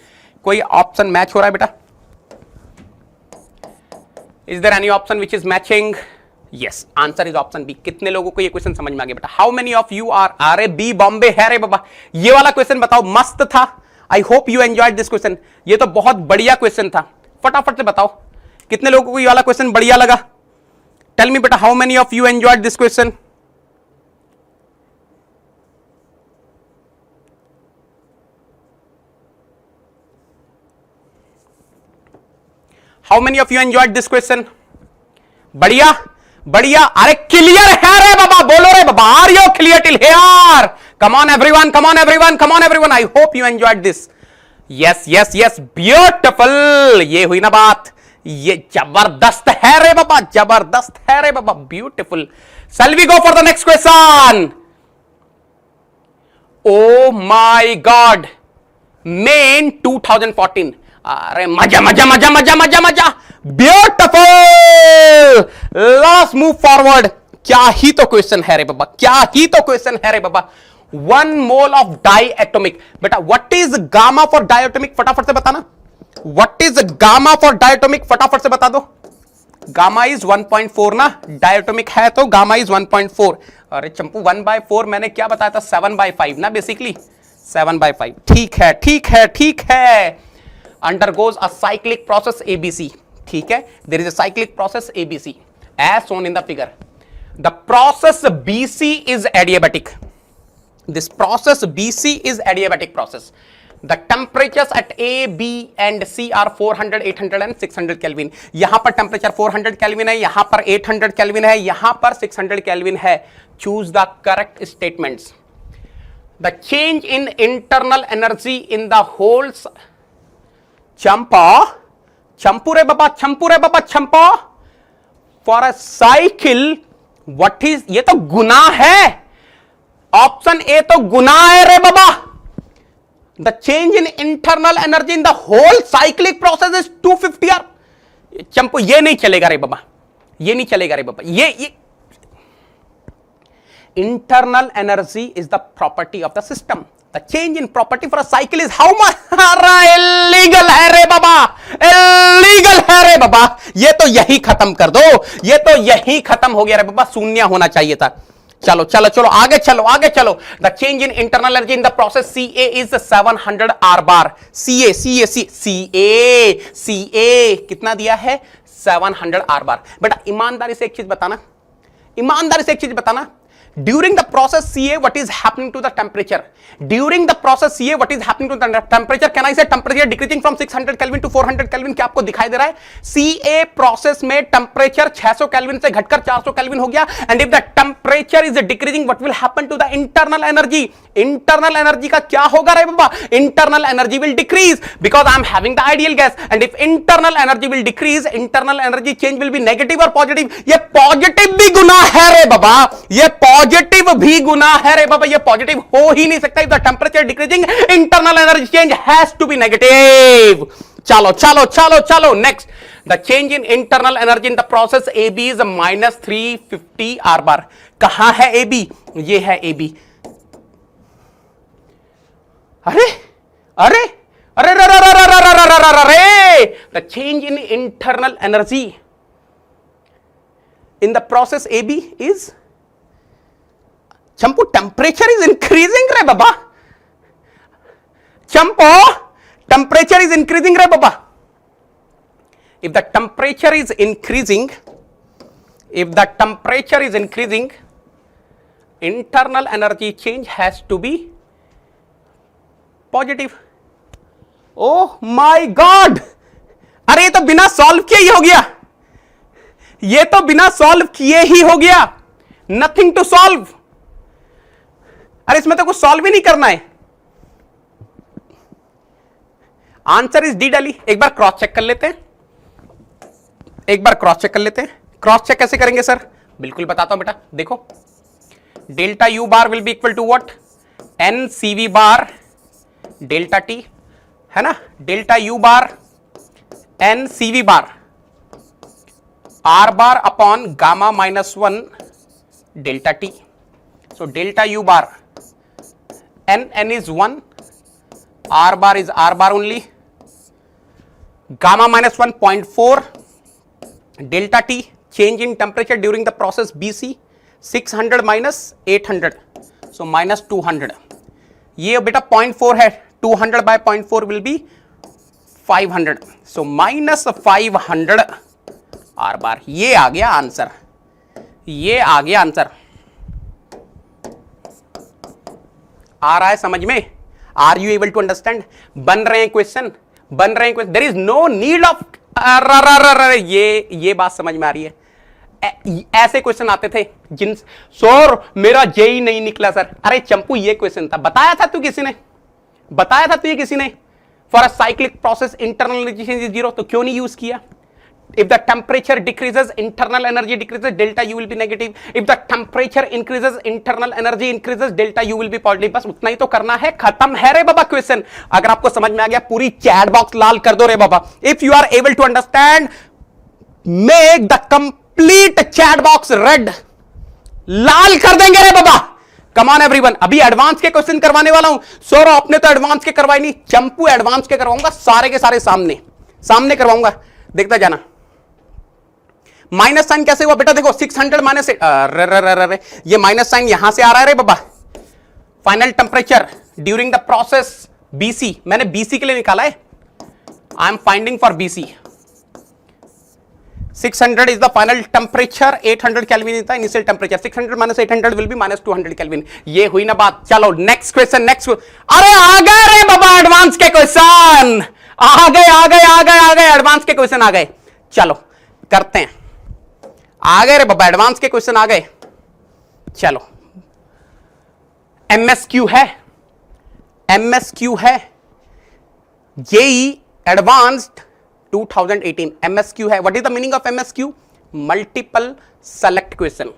Speaker 1: कोई ऑप्शन मैच हो रहा है बेटा? Is there any option which is matching? Yes, answer is option B. कितने लोगों को ये question समझ में आ गया बेटा? How many of you are? अरे बी बॉम्बे है रे बाबा। ये वाला क्वेश्चन बताओ, मस्त था। I hope you enjoyed this question. ये तो बहुत बढ़िया क्वेश्चन था। फटाफट से बताओ कितने लोगों को ये वाला क्वेश्चन बढ़िया लगा? टेल मी बेटा, how many of you enjoyed this question? How many of you enjoyed this question? बढ़िया बढ़िया। अरे क्लियर है रे बाबा, बोलो रे बाबा, are you clear till here? Come on everyone, come on everyone, come on everyone. I hope you enjoyed this. Yes yes yes, beautiful. ये हुई ना बात, ये जबरदस्त है रे बाबा, जबरदस्त है रे बाबा, beautiful. Shall we go for the next question? Oh my God, main 2014। अरे मजा मजा मजा मजा मजा मजा, ब्यूटीफुल। Let's move forward. क्या ही तो क्वेश्चन है रे बाबा, क्या ही तो क्वेश्चन है रे बाबा। 1 मोल ऑफ डाई एटोमिक। बेटा what is gamma for diatomic? फटाफट से बताना। What is gamma for diatomic? फटाफट से बता दो। गामा इज 1.4 ना, डायटोमिक है तो गामा इज 1.4। अरे चंपू 1/4 मैंने क्या बताया था? 7/5 ना, बेसिकली 7/5। ठीक है ठीक है ठीक है। undergoes a cyclic process ABC. ठीक है, there is a cyclic process ABC as shown in the figure. The process BC is adiabatic. This process BC is adiabatic process. The temperatures at A, B and C are 400, 800 and 600 Kelvin. यहां पर temperature 400 Kelvin है, यहां पर 800 Kelvin है, यहां पर 600 Kelvin है। Choose the correct statements. The change in internal energy in the holes. चंपा, चंपू रे बाबा, चंपू रे बाबा, चंपा। For a cycle what is? ये तो गुना है। ऑप्शन ए तो गुना है रे बाबा। The change in internal energy in the whole cyclic process is 250 R. चंपू ये नहीं चलेगा रे बाबा, ये नहीं चलेगा रे बाबा। ये internal energy is the property of the system. The change in property for a cycle is how much? illegal है रे बाबा, illegal है रे बाबा। ये तो यही खत्म कर दो, ये तो यही खत्म हो गया रे बाबा, शून्य होना चाहिए था। चलो चलो चलो आगे चलो, आगे चलो। The change in internal energy in the process CA is 700 R bar. CA कितना दिया है? 700 R bar। बेटा ईमानदारी से एक चीज बताना, ईमानदारी से एक चीज बताना। During the process CA, what is happening to the temperature? During the process CA, what is happening to the temperature? Can I say temperature decreasing from 600 Kelvin to 400 Kelvin? क्या आपको दिखाई दे रहा है? CA process में temperature 600 Kelvin से घटकर 400 Kelvin हो गया। And if the temperature is decreasing, what will happen to the internal energy? Internal energy का क्या होगा रे बाबा? Internal energy will decrease because I am having the ideal gas. And if internal energy will decrease, internal energy change will be negative or positive? ये positive भी गुना है रे बाबा, ये पॉजिटिव भी गुना है रे बाबा, ये पॉजिटिव हो ही नहीं सकता। If the temperature decreasing, internal energy change has to be negative. चलो चलो चलो चलो next, the change in internal energy in the process A B is -350 R bar. कहां है ए बी? ये है ए बी। अरे अरे अरे अरे, the change in internal energy in the process A B is, चंपू टेम्परेचर इज इंक्रीजिंग रे बाबा, चंपो temperature is increasing रे बाबा। if the temperature is increasing, if the temperature is increasing, internal energy change has to be positive। oh my god, अरे ये तो बिना solve किए ही हो गया, ये तो बिना सॉल्व किए ही हो गया, नथिंग टू सॉल्व। अरे इसमें तो कुछ सॉल्व ही नहीं करना है, आंसर इज डी डाली। एक बार क्रॉस चेक कर लेते हैं, एक बार क्रॉस चेक कर लेते हैं। क्रॉस चेक कैसे करेंगे सर? बिल्कुल बताता हूं बेटा, देखो delta U bar will be equal to what, n C V bar delta T, है ना, delta U bar n C V bar R bar upon gamma -1 delta T. So delta U bar n is 1, R bar is R bar only, gamma -1 0.4, delta T change in temperature during the process BC 600 minus 800, so -200। ये बेटा 0.4 है, 200 by 0.4 will be 500, so -500 R bar। ये आ गया answer, ये आ गया answer. आ रहा है समझ में? Are you able to understand? बन रहे हैं क्वेश्चन, बन रहे हैं question, there is no need of, ये बात समझ में आ रही है। ऐसे क्वेश्चन आते थे जिन, सर मेरा जेई नहीं निकला सर। अरे चंपू ये क्वेश्चन था, बताया था तू किसी ने, बताया था तुझे किसी ने, for a cyclic process internal energy change is 0, तो क्यों नहीं यूज किया? If the temperature decreases, internal energy decreases, delta U will be negative. If the temperature increases, internal energy increases, delta U will be positive। बस उतना ही तो करना है, खत्म है रे बाबा क्वेश्चन। अगर आपको समझ में आ गया, पूरी चैट बॉक्स लाल कर दो रे बाबा। If you are able to understand, make the complete chat box red, लाल कर देंगे रे बाबा। Come on everyone, अभी एडवांस के क्वेश्चन करवाने वाला हूं। सौरभ आपने तो एडवांस के करवाए नहीं, चंपू एडवांस के करवाऊंगा, सारे के सारे सामने सामने करवाऊंगा, देखता जाना। माइनस साइन कैसे हुआ बेटा? देखो 600 माइनस, ये माइनस साइन यहां से आ रहा है रे बाबा। Final temperature during the process BC, मैंने बीसी के लिए निकाला है, I am finding for BC. 600 is the final temperature, 800 kelvin था initial temperature, 600 minus 800 will be -200 kelvin. ये हुई ना बात। चलो नेक्स्ट क्वेश्चन, नेक्स्ट। अरे आ गए रे बाबा एडवांस के क्वेश्चन, आ गए आ गए आ गए आ गए, एडवांस के क्वेश्चन आ गए। चलो करते हैं, आ गए रे बाबा एडवांस के क्वेश्चन आ गए। चलो एमएसक्यू है, एमएसक्यू है, जेई एडवांस्ड 2018 एमएसक्यू है। What is the meaning of MSQ? Multiple select question.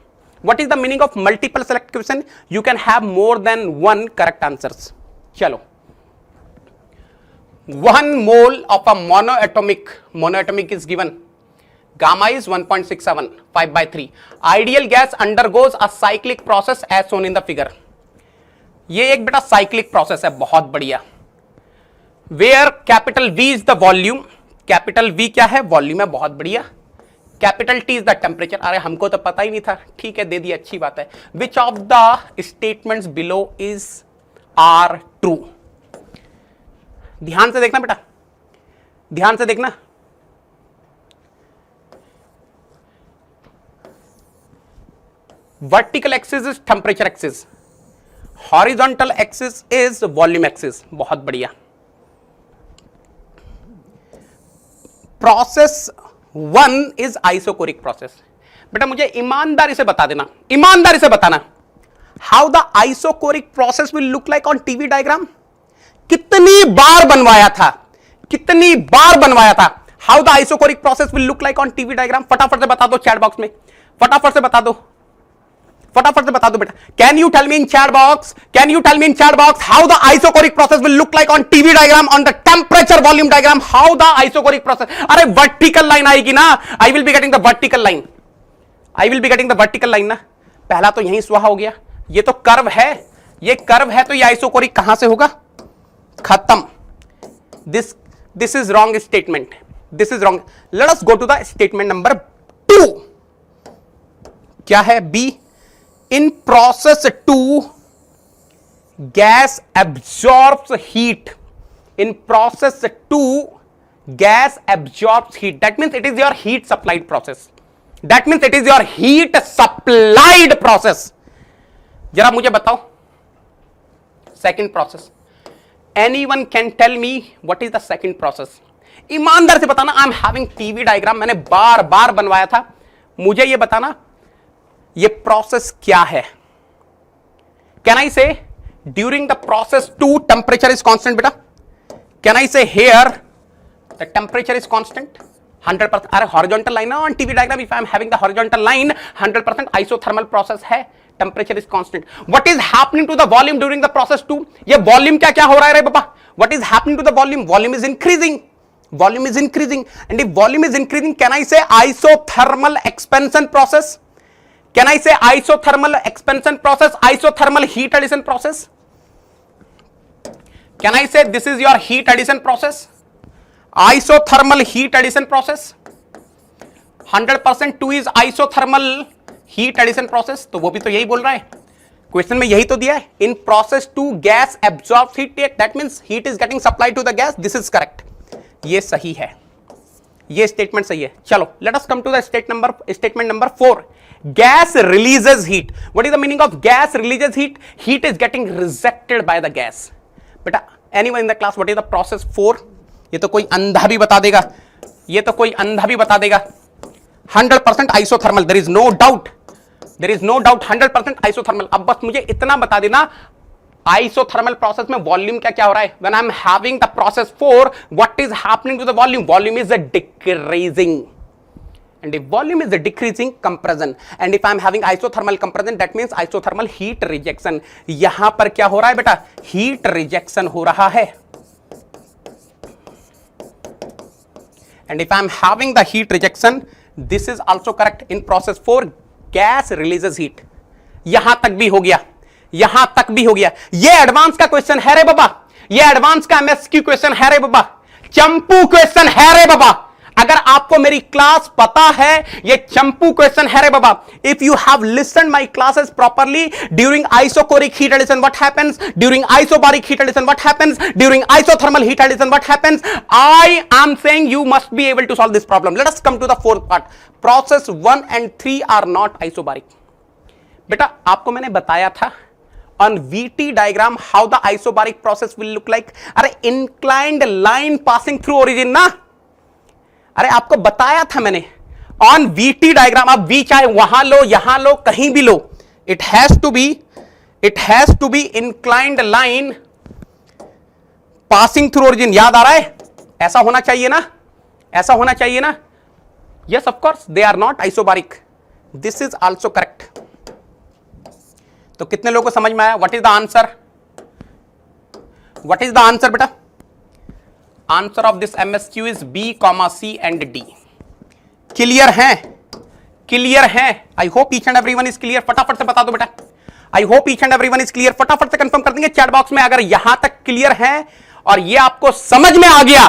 Speaker 1: What is the meaning of multiple select question? You can have more than 1 correct answers. चलो 1 mole of a monoatomic is given, gamma is 1.67, 5/3। Ideal gas undergoes a cyclic process as shown in the figure। ये एक बेटा cyclic process है, बहुत बढ़िया। Where capital V is the volume, capital V क्या है? Volume है, बहुत बढ़िया। Capital T is the temperature, अरे हमको तो पता ही नहीं था, ठीक है दे दी, अच्छी बात है। Which of the statements below is are true? ध्यान से देखना बेटा, ध्यान से देखना। Vertical axis is temperature axis, horizontal axis is volume axis, बहुत बढ़िया। Process 1 is isochoric process. बेटा मुझे ईमानदारी से बता देना, ईमानदारी से बताना, how the isochoric process will look like on TV diagram. कितनी बार बनवाया था, कितनी बार बनवाया था, how the isochoric process will look like on TV diagram. फटाफट से बता दो चैट बॉक्स में, फटाफट से बता दो, फटाफट से बता दो बेटा। Can you tell me in chat box, can you tell me in chat box how the isochoric process will look like on TV diagram, on the temperature volume diagram, how the isochoric process. अरे vertical line आएगी ना, I will be getting the vertical line, I will be getting the vertical line ना। पहला तो यही स्वाहा हो गया, ये तो कर्व है, ये कर्व है, तो ये आइसोकोरिक कहां से होगा, खत्म। This is wrong statement, this is wrong. Let us go to the statement number 2। क्या है B, in process 2 gas absorbs heat, in process 2 gas absorbs heat, that means it is your heat supplied process, that means it is your heat supplied process. जरा मुझे बताओ second process, anyone can tell me what is the second process? ईमानदार से बताना, I am having TV diagram, मैंने बार बार बनवाया था, मुझे ये बताना ये प्रोसेस क्या है। Can I say during the process 2 temperature is constant बेटा? Can I say here the temperature is constant 100%? अरे horizontal line on TV diagram, if I am having the horizontal line 100% isothermal process है, temperature is constant. What is happening to the volume during the process 2? ये volume क्या क्या हो रहा है रे बाबा? What is happening to the volume? Volume is increasing, volume is increasing, and if volume is increasing, can I say isothermal expansion process? Can I say isothermal expansion process, isothermal heat addition process? Can I say this is your heat addition process, isothermal heat addition process? 100% 2 is isothermal heat addition process, तो वो भी तो यही बोल रहा है, question में यही तो दिया है, in process 2 gas absorbs heat, that means heat is getting supplied to the gas, this is correct, ये सही है, ये स्टेटमेंट सही है। चलो let us come to the statement number 4। Gas releases heat, what is the meaning of gas releases heat? Heat is getting rejected by the gas. बेटा anyone in the class what is the process 4? ये तो कोई अंधा भी बता देगा, ये तो कोई अंधा भी बता देगा। 100% isothermal, there is no doubt, there is no doubt, 100% isothermal. अब बस मुझे इतना बता देना आइसोथर्मल प्रोसेस में वॉल्यूम क्या क्या हो रहा है। When I am having the process 4, what is happening to the volume? Volume is decreasing, and if volume is decreasing, compression, and if I am having isothermal compression, that means isothermal heat rejection। यहां पर क्या हो रहा है बेटा? heat rejection हो रहा है, and if I am having the heat rejection, this is also correct, in process 4 gas releases heat। यहां तक भी हो गया, यहां तक भी हो गया। ये एडवांस का क्वेश्चन है रे बाबा, ये एडवांस का एमएसक्यू क्वेश्चन है रे बाबा, चंपू क्वेश्चन है रे बाबा। अगर आपको मेरी क्लास पता है, ये चंपू क्वेश्चन है रे बाबा। If you have listened my classes properly, during isochoric heat addition what happens, during isobaric heat addition what happens, during isothermal heat addition what happens, I am saying you must be able to solve this problem. Let us come to the fourth part. Process 1 and 3 are not isobaric. बेटा आपको मैंने बताया था on VT diagram how the isobaric process will look like। अरे inclined line passing through origin ना, अरे आपको बताया था मैंने on VT diagram। आप V चाहे वहां लो, यहां लो, कहीं भी लो, it has to be inclined line passing through origin। याद आ रहा है? ऐसा होना चाहिए ना, ऐसा होना चाहिए ना। yes of course they are not isobaric, this is also correct। तो कितने लोगों को समझ में आया? What is the answer? What is the answer बेटा? Answer of this MSQ is B, C and D. Clear है? क्लियर है? I hope each and everyone is clear. फटाफट से बता दो बेटा, I hope each and everyone is clear. फटाफट से कंफर्म कर देंगे चैट बॉक्स में। अगर यहां तक क्लियर है और ये आपको समझ में आ गया,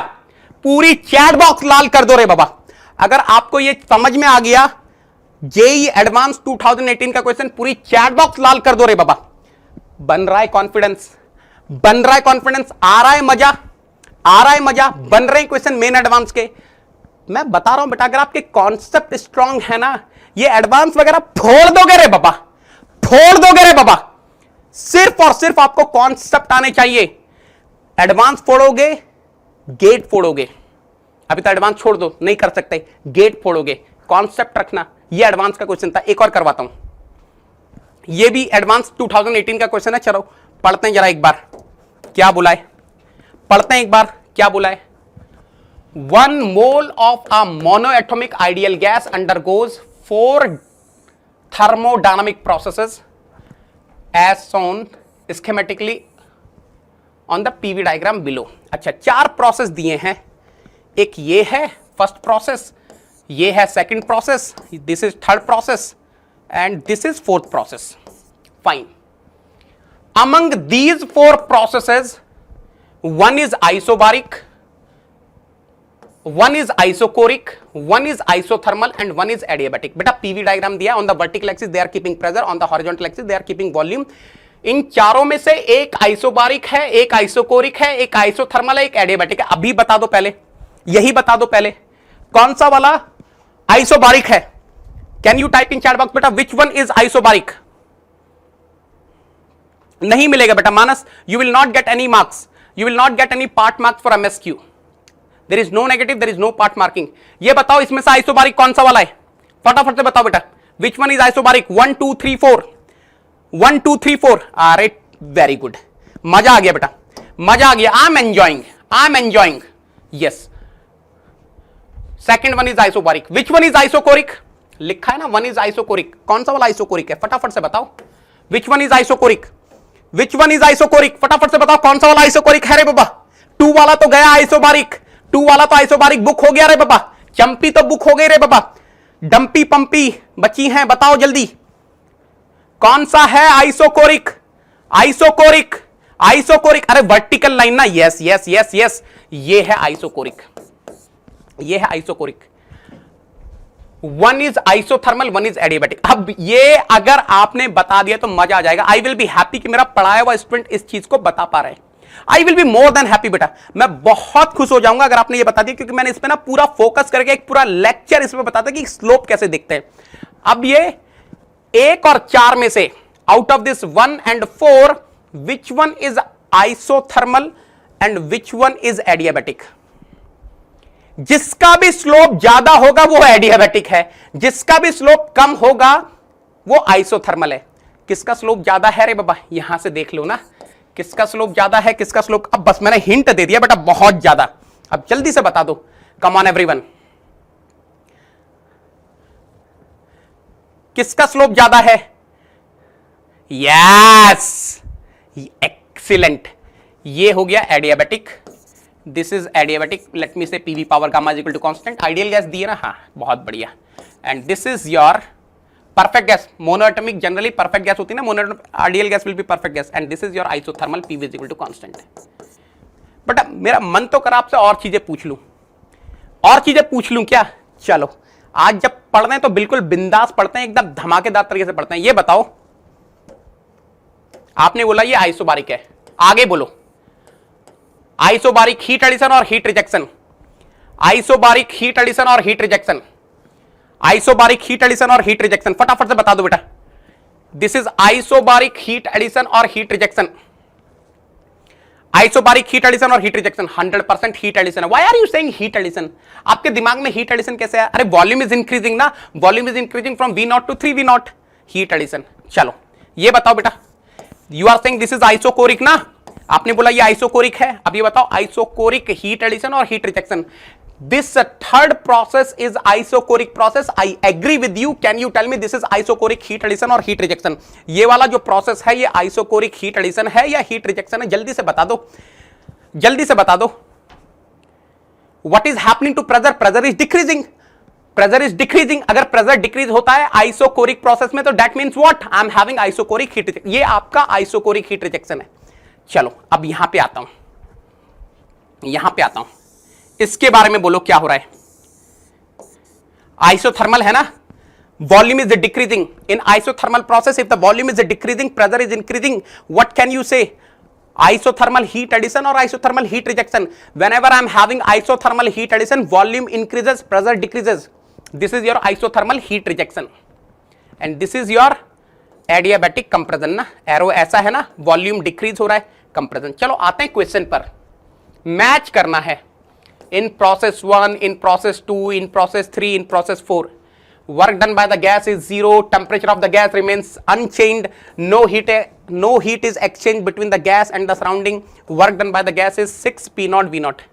Speaker 1: पूरी चैट बॉक्स लाल कर दो रे बाबा। अगर आपको ये समझ में आ गया, जेई एडवांस 2018 का क्वेश्चन, पूरी चैट बॉक्स लाल कर दो रे बाबा। बन रहा है कॉन्फिडेंस, बन रहा है कॉन्फिडेंस, आ रहा है मजा, आ रहा है मजा, बन रहे हैं क्वेश्चन मेन एडवांस के। मैं बता रहा हूं बेटा, अगर आपके कॉन्सेप्ट स्ट्रांग है ना, ये एडवांस वगैरह फोड़ दोगे रे बाबा, फोड़ दोगे रे बाबा। सिर्फ और सिर्फ आपको कॉन्सेप्ट आने चाहिए। एडवांस फोड़ोगे, गेट फोड़ोगे। अभी तो एडवांस छोड़ दो, नहीं कर सकते, गेट फोड़ोगे। कॉन्सेप्ट रखना। ये एडवांस का क्वेश्चन था। एक और करवाता हूं, ये भी एडवांस 2018 का क्वेश्चन है। चलो पढ़ते हैं जरा एक बार क्या बोला है, पढ़ते हैं एक बार क्या बोला है। 1 mole of a monoatomic ideal gas undergoes 4 thermodynamic processes as shown schematically on the PV diagram below. अच्छा, 4 प्रोसेस दिए हैं, एक ये है फर्स्ट प्रोसेस, ये है second process, this is third process and this is fourth process. Fine. Among these 4 processes, one is isobaric, one is isochoric, one is isothermal and one is adiabatic. बेटा PV diagram दिया, on the vertical axis they are keeping pressure, on the horizontal axis they are keeping volume. इन चारों में से एक isobaric है, एक isochoric है, एक आइसोथर्मल है, एक एडियाबैटिक है. अभी बता दो पहले, यही बता दो पहले, कौन सा वाला आइसोबारिक है? Can you type in chat box बेटा विच वन इज आइसोबारिक? नहीं मिलेगा बेटा Manas, you will not get any marks, you will not get any part marks for MSQ. There is no negative, there is no part marking. ये बताओ इसमें से isobaric कौन सा वाला है? फटाफट से बताओ बेटा, विच वन इज आइसोबारिक? 1 2 3 4, 1 2 3 4. अरे वेरी गुड, मजा आ गया बेटा, मजा आ गया. I am enjoying, I am enjoying. Yes, second one is isobaric. Which one is isochoric? लिखा है ना, वन इज आइसोकोरिक. कौन सा वाला आइसोकोरिक है? फटाफट से बताओ, विच one is isochoric? Which one is isochoric? फटाफट से बताओ कौन सा वाला आइसोकोरिक है रे बाबा? 2 वाला तो गया आइसोबारिक, 2 वाला तो आइसोबारिक बुक हो गया रे बाबा. चंपी तो बुक हो गई रे बाबा. डंपी पंपी बची हैं, बताओ जल्दी कौन सा है आइसोकोरिक? Isochoric, isochoric. अरे वर्टिकल लाइन ना, यस यस यस यस, ये है आइसोकोरिक, ये है isochoric. One is isothermal, one is adiabatic. अब ये अगर आपने बता दिया तो मजा आ जाएगा. आई विल बी हैप्पी कि मेरा पढ़ाया हुआ स्टूडेंट इस चीज को बता पा रहे हैं. आई will be more than happy बेटा, मैं बहुत खुश हो जाऊंगा अगर आपने ये बता दिया, क्योंकि मैंने इस पे ना पूरा फोकस करके एक पूरा लेक्चर इसमें बताता कि स्लोप कैसे दिखते हैं. अब ये 1 और 4 में से out of this 1 and 4 which one is isothermal and which one is adiabatic? जिसका भी स्लोप ज्यादा होगा वो एडियाबैटिक है, जिसका भी स्लोप कम होगा वो आइसोथर्मल है. किसका स्लोप ज्यादा है रे बाबा? यहां से देख लो ना, किसका स्लोप ज्यादा है, किसका स्लोप. अब बस मैंने हिंट दे दिया बेटा, बहुत ज्यादा. अब जल्दी से बता दो, कम ऑन एवरीवन, किसका स्लोप ज्यादा है? Yes, excellent. ये हो गया adiabatic, this is adiabatic. Let me say PV power gamma is equal to constant. Ideal gas दिए ना, हाँ बहुत बढ़िया. And this is your perfect gas. Monoatomic generally perfect gas होती है ना, mono ideal gas will be perfect gas. And this is your isothermal, PV is equal to constant. But मेरा मन तो कर आपसे और चीजें पूछ लूं, और चीजें पूछ लूं क्या? चलो आज जब पढ़ रहे हैं तो बिल्कुल बिंदास पढ़ते हैं, एकदम धमाकेदार तरीके से पढ़ते हैं. ये बताओ, आपने बोला ये आइसोबारिक है, आगे बोलो. आइसोबारिक हीट एडिशन और heat rejection, isobaric heat addition और heat rejection, isobaric heat addition और हीट रिजेक्शन. फटाफट से बता दो बेटा. This is isobaric heat addition और heat rejection. Isobaric heat addition और हीट रिजेक्शन 100% हीट एडिशन है. Why are you saying heat addition? आपके दिमाग में हीट एडिशन कैसे है? अरे वॉल्यूम इज इंक्रीजिंग ना, volume is increasing from V0 to 3V0, heat addition. चलो ये बताओ बेटा, you are saying this is isochoric ना, आपने बोला ये आइसोकोरिक है. अब ये बताओ आइसोकोरिक हीट एडिशन और heat rejection. This third process is isochoric process. I agree with you. Can you tell me this is isochoric heat addition और हीट रिजेक्शन? ये वाला जो प्रोसेस है ये आइसोकोरिक हीट एडिशन है या हीट रिजेक्शन है? जल्दी से बता दो, जल्दी से बता दो. What is happening to pressure? Pressure is decreasing, pressure is decreasing. अगर प्रेशर डिक्रीज होता है आइसोकोरिक प्रोसेस में तो that means what? I am having isochoric heat rejection. ये आपका आइसोकोरिक हीट रिजेक्शन है. चलो अब यहां पे आता हूं, यहां पे आता हूं. इसके बारे में बोलो क्या हो रहा है? आइसोथर्मल है ना, volume is decreasing. In isothermal process if the volume is decreasing, pressure is increasing, what can you से? Isothermal heat addition or isothermal heat rejection? Whenever I am having isothermal heat addition, volume increases, pressure decreases. This is your isothermal heat rejection. And this is your adiabatic compression ना. Arrow ऐसा है ना, volume decrease हो रहा है, compression. चलो आते हैं क्वेश्चन पर. मैच करना है in process 1, in process 2, in process 3, in process 4. Work done by the gas is 0. Temperature of the gas remains unchanged. No heat is exchanged between the gas and the surrounding. Work done by the gas is 6 P0 V0.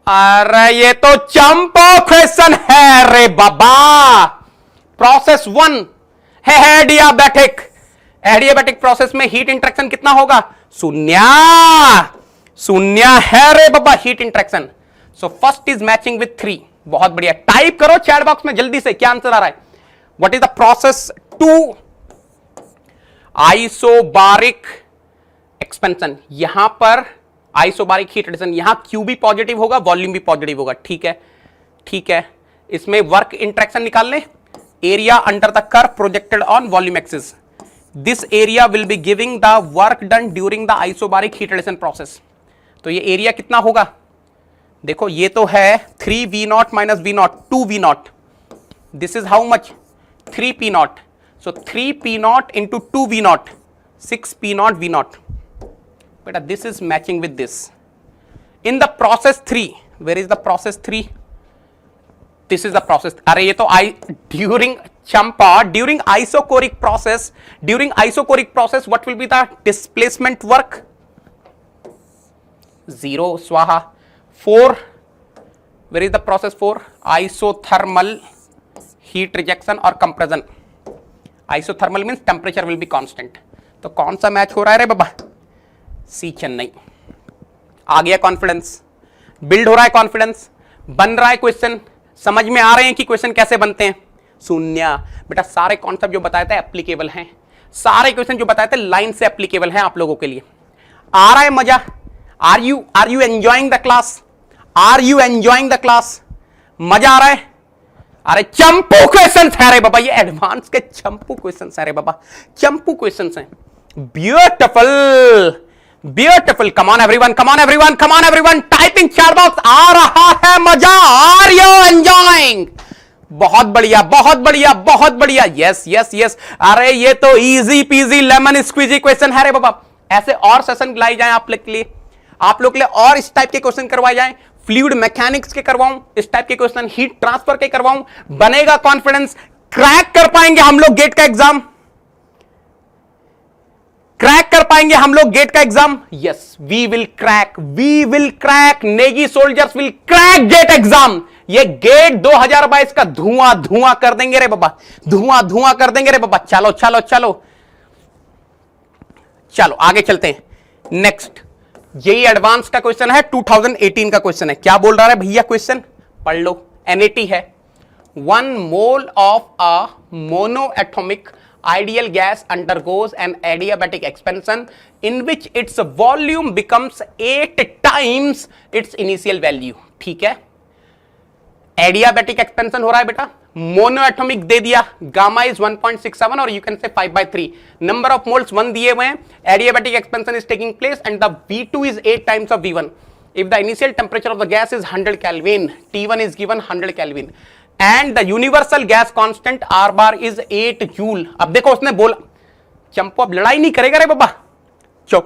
Speaker 1: अरे ये तो चंपो question है रे बाबा. Process 1 है adiabatic. Adiabatic process में heat interaction कितना होगा? शून्य। शून्य है रे बाबा heat interaction. So first is matching with 3। बहुत बढ़िया, टाइप करो चैट बॉक्स में जल्दी से क्या आंसर आ रहा है। What is the process to isobaric expansion? यहां पर आइसोबारिक हीट एडिशन, यहां क्यू भी पॉजिटिव होगा, वॉल्यूम भी पॉजिटिव होगा। ठीक है, ठीक है। इसमें वर्क इंटरेक्शन निकाल लें। Area under the curve projected on volume axis, this area will be giving the work done during the isobaric heat addition process. तो ये एरिया कितना होगा? देखो ये तो है 3V0 minus V0, 2V0। This is how much? 3P0। So 3P0 into 2V0, 6P0 V0। बेटा this is matching with this in the process 3। Where is the process 3? This is the process. अरे ये तो during Champa, during isochoric process, what will be the displacement work? 0 स्वाहा। 4, where is the process 4? Isothermal heat rejection और compression. Isothermal means temperature will be constant. तो कौन सा match हो रहा है रे बाबा? सी चेन्नई। आ गया कॉन्फिडेंस, बिल्ड हो रहा है कॉन्फिडेंस, बन रहा है क्वेश्चन, समझ में आ रहे हैं कि क्वेश्चन कैसे बनते हैं। शून्य। बेटा सारे कॉन्सेप्ट जो बताए थे एप्लीकेबल हैं, सारे क्वेश्चन जो बताए थे लाइन से एप्लीकेबल हैं आप लोगों के लिए। आ रहा है मजा? Are you enjoying the class? Are you enjoying the class? मजा आ रहा है? अरे चंपू क्वेश्चन है रे बाबा, ये एडवांस के चंपू क्वेश्चन है रे बाबा, चंपू क्वेश्चन है। Beautiful, beautiful. Come on everyone, come on everyone, come on everyone, typing chat box. आ रहा है मजा? Are you enjoying? बहुत बढ़िया, बहुत बढ़िया, बहुत बढ़िया। Yes yes yes. अरे ये तो easy peasy lemon squeezy question है रे बाबा। ऐसे और सेशन लाई जाए आप लोग के लिए, आप लोग के लिए और इस टाइप के क्वेश्चन करवाए जाए, फ्लूइड मैकेनिक्स के करवाऊं, इस टाइप के क्वेश्चन हीट ट्रांसफर के करवाऊं, बनेगा कॉन्फिडेंस। क्रैक कर पाएंगे हम लोग गेट का एग्जाम, क्रैक कर पाएंगे हम लोग गेट का exam. Yes we will crack, we will crack. Negi soldiers will crack GATE exam. ये गेट 2022 का धुआं धुआं कर देंगे रे बाबा, धुआं धुआं कर देंगे रे बाबा। चलो चलो चलो चलो आगे चलते हैं। नेक्स्ट जेई एडवांस का क्वेश्चन है, 2018 का क्वेश्चन है। क्या बोल रहा है भैया क्वेश्चन? पढ़ लो। NAT है। 1 mole of a monoatomic ideal gas undergoes an adiabatic expansion in which its volume becomes 8 times its initial value। ठीक है, एडियाबैटिक एक्सपेंशन हो रहा है बेटा। मोनोएटॉमिक दे दिया, गामा इज 1.67 और you can say 5/3। Number of moles 1 दिए हुए हैं। Adiabatic expansion is taking place and the V2 is 8 times of V1। If the initial temperature of the gas is 100 kelvin, T1 is given 100 kelvin and the universal gas constant R bar is 8 joule. अब देखो उसने बोला, चंपो अब लड़ाई नहीं करेगा रे बाबा। Sir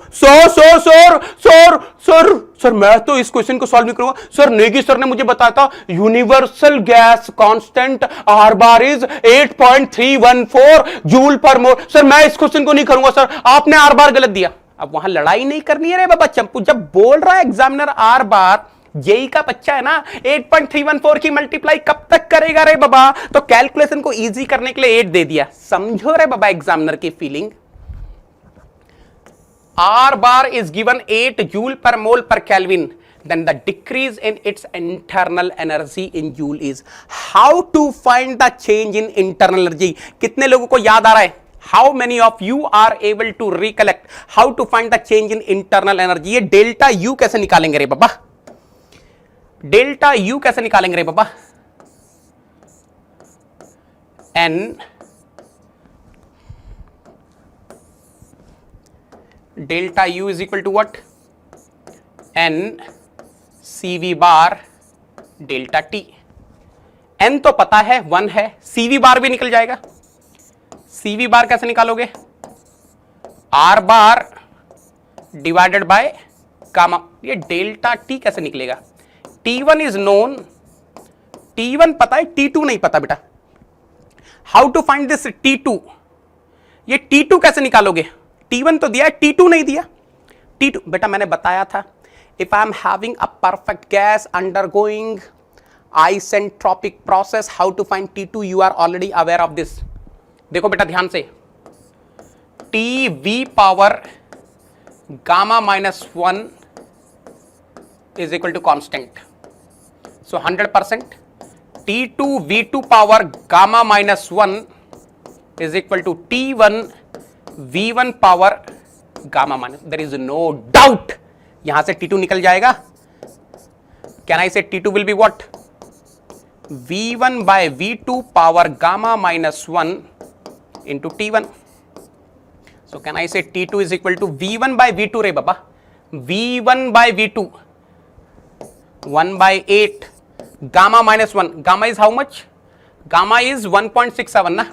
Speaker 1: मैं तो इस क्वेश्चन को सॉल्व नहीं करूंगा सर। नेगी सर ने मुझे बताया था universal gas constant R bar is 8.314 joule पर मोल। सर मैं इस क्वेश्चन को नहीं करूंगा सर, आपने R बार गलत दिया। अब वहां लड़ाई नहीं करनी है रे बाबा। चंपू जब बोल रहा है एग्जामिनर R बार, जेई का बच्चा है ना, 8.314 की मल्टीप्लाई कब तक करेगा रे बाबा? तो कैलकुलेशन को इजी करने के लिए 8 दे दिया। समझो रे बाबा एग्जामिनर की feeling. R bar is given 8 joule per mole per Kelvin, then the decrease in its internal energy in joule is। How to find the change in internal energy? कितने लोगों को याद आ रहा है? How many of you are able to recollect how to find the change in internal energy? ये delta U कैसे निकालेंगे रे बाबा? डेल्टा U कैसे निकालेंगे रे बाबा? N delta U is equal to what? N CV bar delta T। N तो पता है 1 है, CV बार भी निकल जाएगा। CV बार कैसे निकालोगे? R bar divided by gamma. ये डेल्टा T कैसे निकलेगा? T1 इज नोन, T1 पता है, T2 नहीं पता बेटा। How to find this T2? ये T2 कैसे निकालोगे? T1 तो दिया है, T2 नहीं दिया। T2 बेटा मैंने बताया था, if I am having a perfect gas undergoing isentropic process, how to find T2? You are already aware of this. देखो बेटा ध्यान से, T V power gamma minus 1 is equal to constant, so 100% T2 V2 power gamma minus 1 is equal to T1 V1 power gamma minus, there is no doubt, यहां से T2 निकल जाएगा. Can I say T2 will be what, V1 by V2 power gamma minus 1 into T1. So can I say T2 is equal to V1 by V2 रे बाबा, V1 by V2 1 by 8 gamma minus 1, gamma is how much, gamma is 1.67 ना,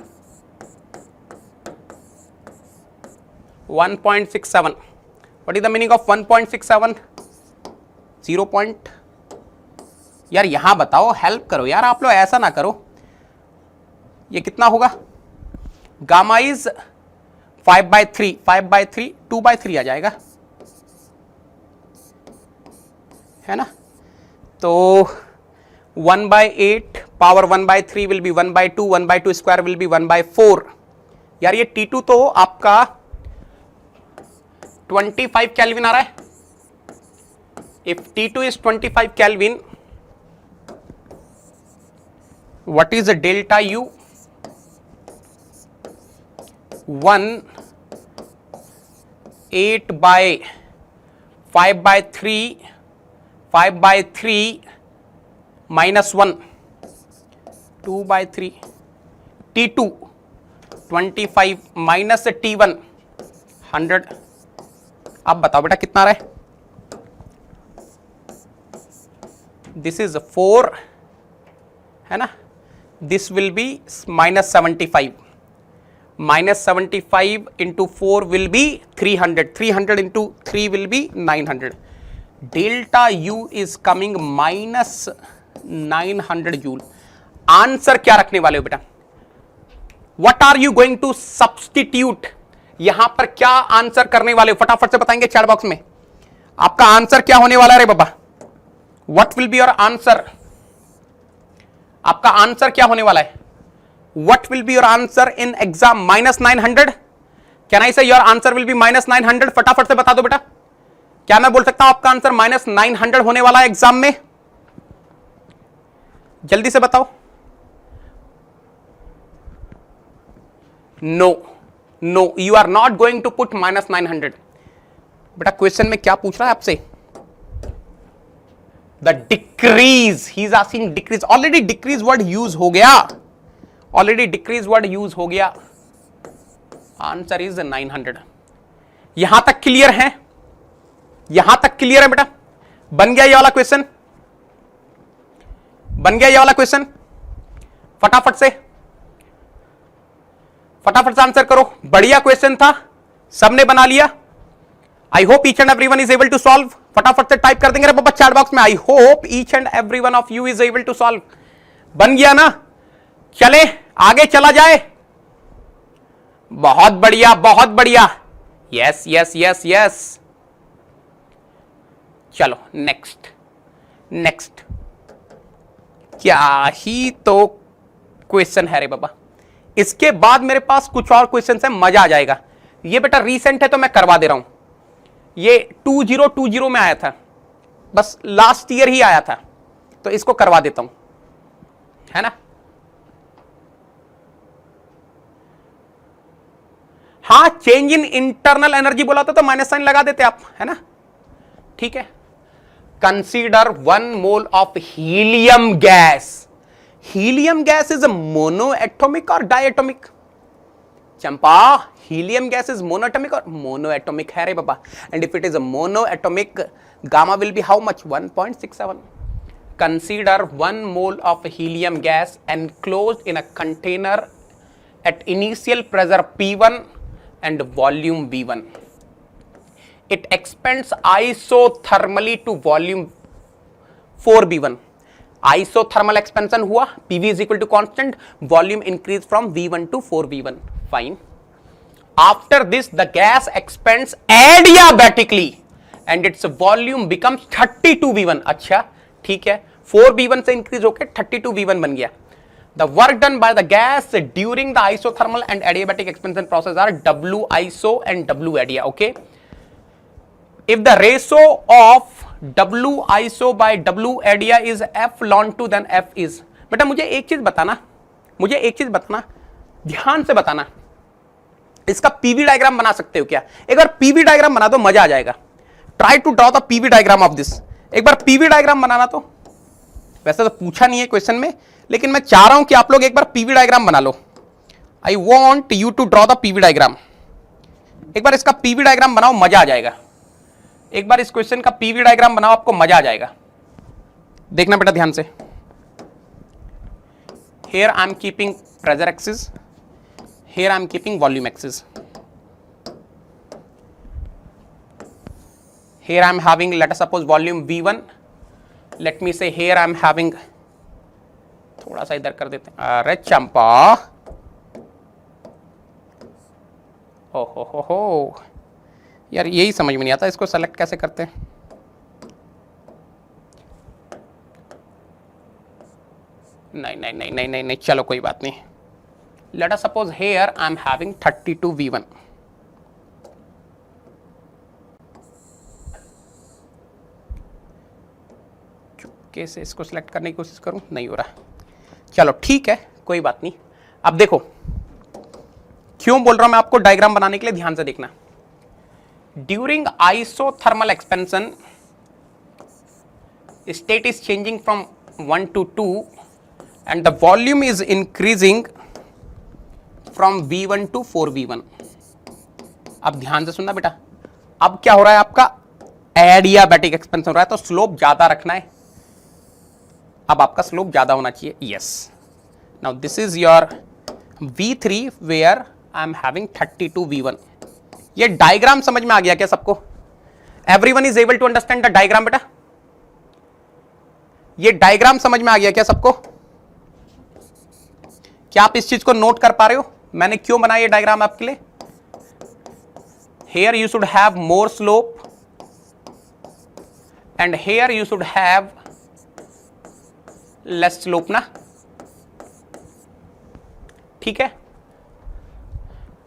Speaker 1: 1.67. what is the meaning of 1.67, 0 point. यार यहां बताओ, help करो यार आप लोग, ऐसा ना करो. ये कितना होगा, गामा इज 5/3, 5/3 2/3 आ जाएगा, है ना. तो 1/8 power 1/3 will be 1/2, 1/2 square will be 1/4. यार ये T2 तो आपका 25 केल्विन आ रहा है. If T2 is 25 kelvin, what is delta U, 1/8/5/3 minus 1, 2/3. T2 25 minus T1 100. अब बताओ बेटा कितना रहा है, दिस इज 4 है ना, this will be -75, -75 into 4 will be 300, 300 into 3 will be 900. Delta U is coming -900 joule. Answer क्या रखने वाले हो बेटा, what are you going to substitute, यहां पर क्या आंसर करने वाले हो, फटाफट से बताएंगे चैट बॉक्स में. आपका आंसर क्या होने वाला है रे बाबा, what will be your answer, आपका आंसर क्या होने वाला है, what will be your answer in exam, -900. Can I say your answer will be -900, फटाफट से बता दो बेटा. क्या मैं बोल सकता हूं आपका आंसर -900 होने वाला है एग्जाम में, जल्दी से बताओ. No no, you are not going to put -900. बेटा क्वेश्चन में क्या पूछ रहा है आपसे, the decrease, he is asking decrease. Already decrease word use हो गया, ऑलरेडी डिक्रीज वर्ड यूज हो गया. Answer is 900. यहां तक क्लियर है, यहां तक क्लियर है बेटा, बन गया ये वाला क्वेश्चन, बन गया ये वाला क्वेश्चन. फटाफट से आंसर करो, बढ़िया क्वेश्चन था, सबने बना लिया. I hope each and everyone is able to solve. फटाफट से टाइप कर देंगे बाबा चैट बॉक्स में, I hope each and every one of you is able to solve. बन गया ना, चले आगे चला जाए. बहुत बढ़िया, बहुत बढ़िया, यस यस यस यस. चलो नेक्स्ट, नेक्स्ट क्या ही तो क्वेश्चन है रे बाबा. इसके बाद मेरे पास कुछ और क्वेश्चन है, मजा आ जाएगा. ये बेटा रीसेंट है तो मैं करवा दे रहा हूं, ये 2020 में आया था, बस लास्ट ईयर ही आया था, तो इसको करवा देता हूं, है ना. हाँ, चेंज इन इंटरनल एनर्जी बोला था तो माइनस साइन लगा देते आप, है ना. ठीक है, consider 1 mole of helium gas. Helium gas is monoatomic और diatomic, Champa. Helium gas is monoatomic और मोनोएटॉमिक है रे बाबा. And if it is monoatomic, gamma will be how much, 1.67. Consider 1 mole of helium gas enclosed in a container at initial pressure P1 and volume V1. It expands isothermally to volume 4V1. Isothermal expansion हुआ, PV is equal to constant, volume increase from V1 to 4V1. Fine. After this, the gas expands adiabatically and its volume becomes 32V1. अच्छा, ठीक है, 4V1 से increase होकर 32V1 बन गया. The work done by the gas during the isothermal and adiabatic expansion process are W iso and W adia. Okay. If the ratio of W iso by W adia is F ln 2, then F is. बेटा मुझे एक चीज बताना, ध्यान से बताना, इसका PV diagram बना सकते हो क्या? एक बार पीवी डायग्राम बना दो, मजा आ जाएगा. Try to draw the PV diagram of this. एक बार पीवी डायग्राम बनाना. तो वैसे तो पूछा नहीं है क्वेश्चन में, लेकिन मैं चाह रहा हूं कि आप लोग एक बार पीवी डायग्राम बना लो. I want you to draw the PV diagram. एक बार इसका पीवी डायग्राम बनाओ, मजा आ जाएगा. एक बार इस क्वेश्चन का पीवी डायग्राम बनाओ, आपको मजा आ जाएगा. देखना बेटा ध्यान से. Here I am keeping pressure axis, here I am keeping volume axis. Here I am having, let us suppose volume V1. Let me say here I am having, थोड़ा सा इधर कर देते हैं. अरे चंपा, हो यार, यही समझ में नहीं आता इसको सेलेक्ट कैसे करते हैं. नहीं, चलो कोई बात नहीं. Let us suppose here I am having 32 V1. चुपके से इसको सिलेक्ट करने की कोशिश करूं, नहीं हो रहा. चलो ठीक है, कोई बात नहीं. अब देखो क्यों बोल रहा हूं मैं आपको डायग्राम बनाने के लिए, ध्यान से देखना. During isothermal expansion, state is changing from 1 to 2 and the volume is increasing from V1 to 4V1. अब ध्यान से सुनना बेटा. अब क्या हो रहा है, आपका एडियाबैटिक एक्सपेंशन हो रहा है, तो स्लोप ज्यादा रखना है. अब आपका स्लोप ज्यादा होना चाहिए. Yes. Now this is your V3 where I am having 32 V1. ये डायग्राम समझ में आ गया क्या सबको? Everyone is able to understand the diagram बेटा? ये डायग्राम समझ में आ गया क्या सबको? क्या आप इस चीज को नोट कर पा रहे हो मैंने क्यों बनाया ये डायग्राम आपके लिए? Here you should have more slope and here you should have less slope ना. ठीक है,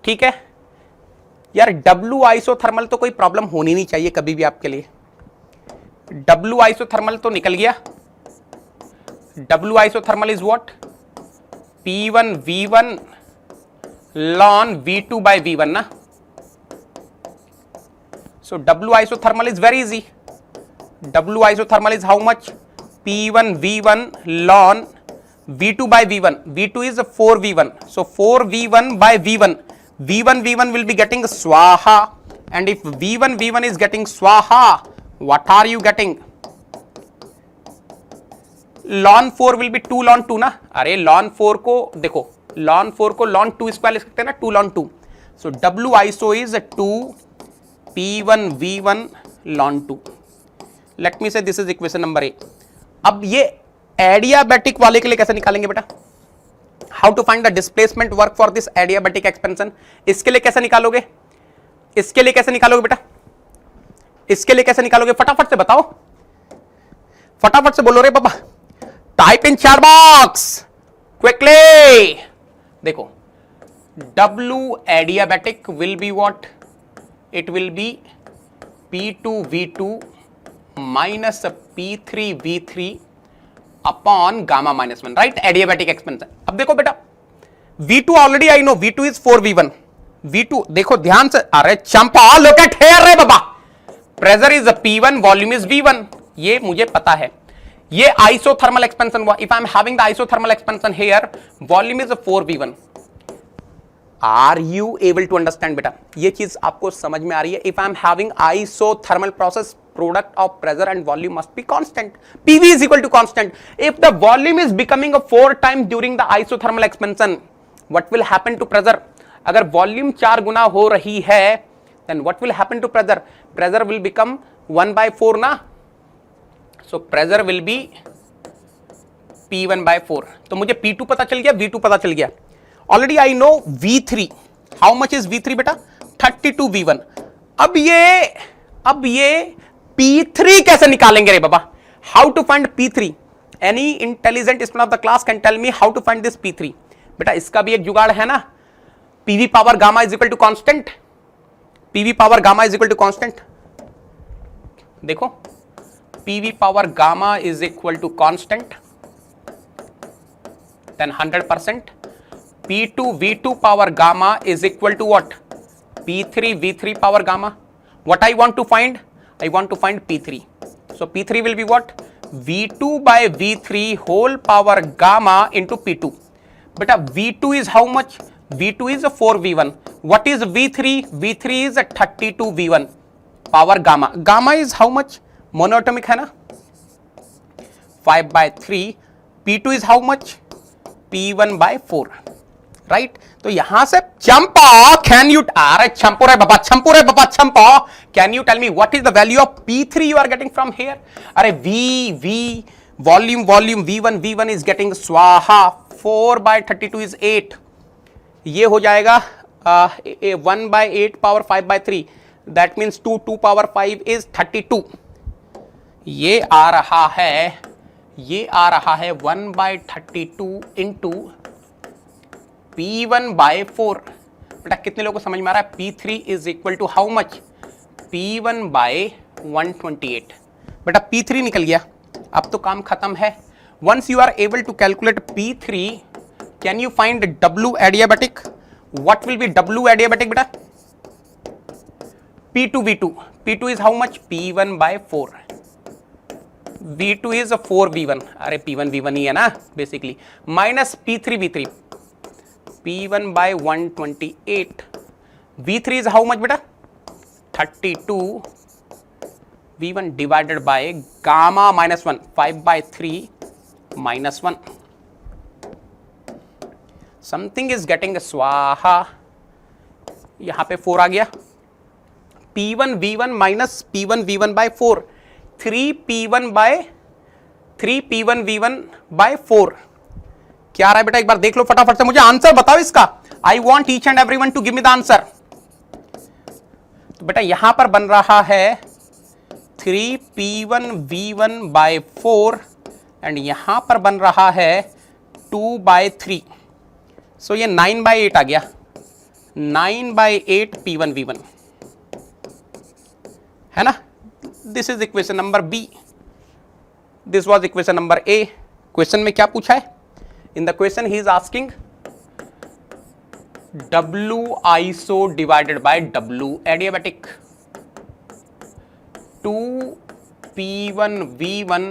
Speaker 1: ठीक है यार. W आइसोथर्मल तो कोई प्रॉब्लम होनी नहीं चाहिए कभी भी आपके लिए. W आइसोथर्मल तो निकल गया. W isothermal is what? P1 V1 ln V2 by V1 ना. So W isothermal is very easy. W isothermal is how much? P1 V1 ln V2 by V1. V2 is 4V1. So 4V1 by V1. V1 will be getting swaha. And if V1 is getting swaha, what are you getting? ln 4 will be 2 ln 2 ना. अरे ln 4 को देखो, ln 4 को ln 2 square लिख सकते हैं ना, 2 ln 2. So W iso is 2 P1 V1 ln 2. Let me say this is equation number A. अब ये एडियाबैटिक वाले के लिए कैसे निकालेंगे बेटा? How to find the displacement work for this adiabatic expansion? इसके लिए कैसे निकालोगे? इसके लिए कैसे निकालोगे बेटा? इसके लिए कैसे निकालोगे? फटाफट से बताओ, फटाफट से बोलो रे बाबा. Type in chat box quickly. देखो W adiabatic will be what? It will be P2 V2 minus P3 V3 upon gamma minus 1, right? Adiabatic expansion. अब देखो बेटा, V2 already I know, V2 is 4V1. V2 देखो ध्यान से. अरे चंपा, look at here रे बाबा. Pressure is P1, volume is V1. ये मुझे पता है. ये आइसोथर्मल एक्सपेंशन हुआ. If I am having the isothermal expansion here, volume is 4V1. Are you able to understand बेटा? ये चीज आपको समझ में आ रही है? If I am having isothermal process, product of pressure and volume must be constant. PV is equal to constant. If the volume is becoming a 4 times during the isothermal expansion, what will happen to pressure? अगर volume 4 गुना हो रही है, then what will happen to pressure? Pressure will become 1/4 ना. So pressure will be P1/4. तो मुझे P2 पता चल गया, V2 पता चल गया. Already I know V3. How much is V3 बेटा? 32 V1. अब ये P3 कैसे निकालेंगे रे बाबा? How to find P3? Any intelligent student of the class can tell me how to find this P3? बेटा इसका भी एक जुगाड़ है ना, PV power gamma is equal to constant, PV power gamma is equal to constant. देखो PV power gamma is equal to constant, then 100%। P2 V2 power gamma is equal to what? P3 V3 power gamma. What I want to find? I want to find P3. So P3 will be what? V2 by V3 whole power gamma into P2. Beta V2 is how much? V2 is a 4V1. What is V3? V3 is a 32V1 power gamma. Gamma is how much? Monoatomic है ना? 5/3. P2 is how much? P1/4. Right तो यहां से चंपा can you, अरे चंपो रे बाबा, चंपो रे बाबा, Champa can you tell me what is the value of P3 you are getting from here? अरे V volume V1 is getting स्वाहा, 4/32 इज 8, ये हो जाएगा 1/8 power 5/3, that means 2 power 5 is 32। ये आ रहा है 1/32 इंटू P1/4। बेटा कितने लोगों को समझ में आ रहा है? P3 is equal to how much? P1/128। बेटा P3 निकल गया, अब तो काम खत्म है। Once you are able to calculate P3, can you find W adiabatic? What will be W adiabatic बेटा? P2 V2, P2 is how much? P1/4, V2 is 4V1, अरे P1 V1 ही है ना basically, minus P3 V3, P1/128, V3 is how much बेटा? 32 V1 divided by gamma minus 1, 5/3 minus 1. Something is getting स्वाहा, यहां पे 4 आ गया। P1 V1 minus P1 V1/4, 3 P1 V1/4 क्या आ रहा है बेटा? एक बार देख लो फटाफट से, मुझे आंसर बताओ इसका। I want each and everyone to give me the answer. तो बेटा यहां पर बन रहा है 3 P1 V1/4 एंड यहां पर बन रहा है 2/3, सो ये 9/8 आ गया, 9/8 P1 V1 है ना। This is equation number B, this was equation number A. Question में क्या पूछा है? In the question he is asking W iso divided by W adiabatic, 2 P1 V1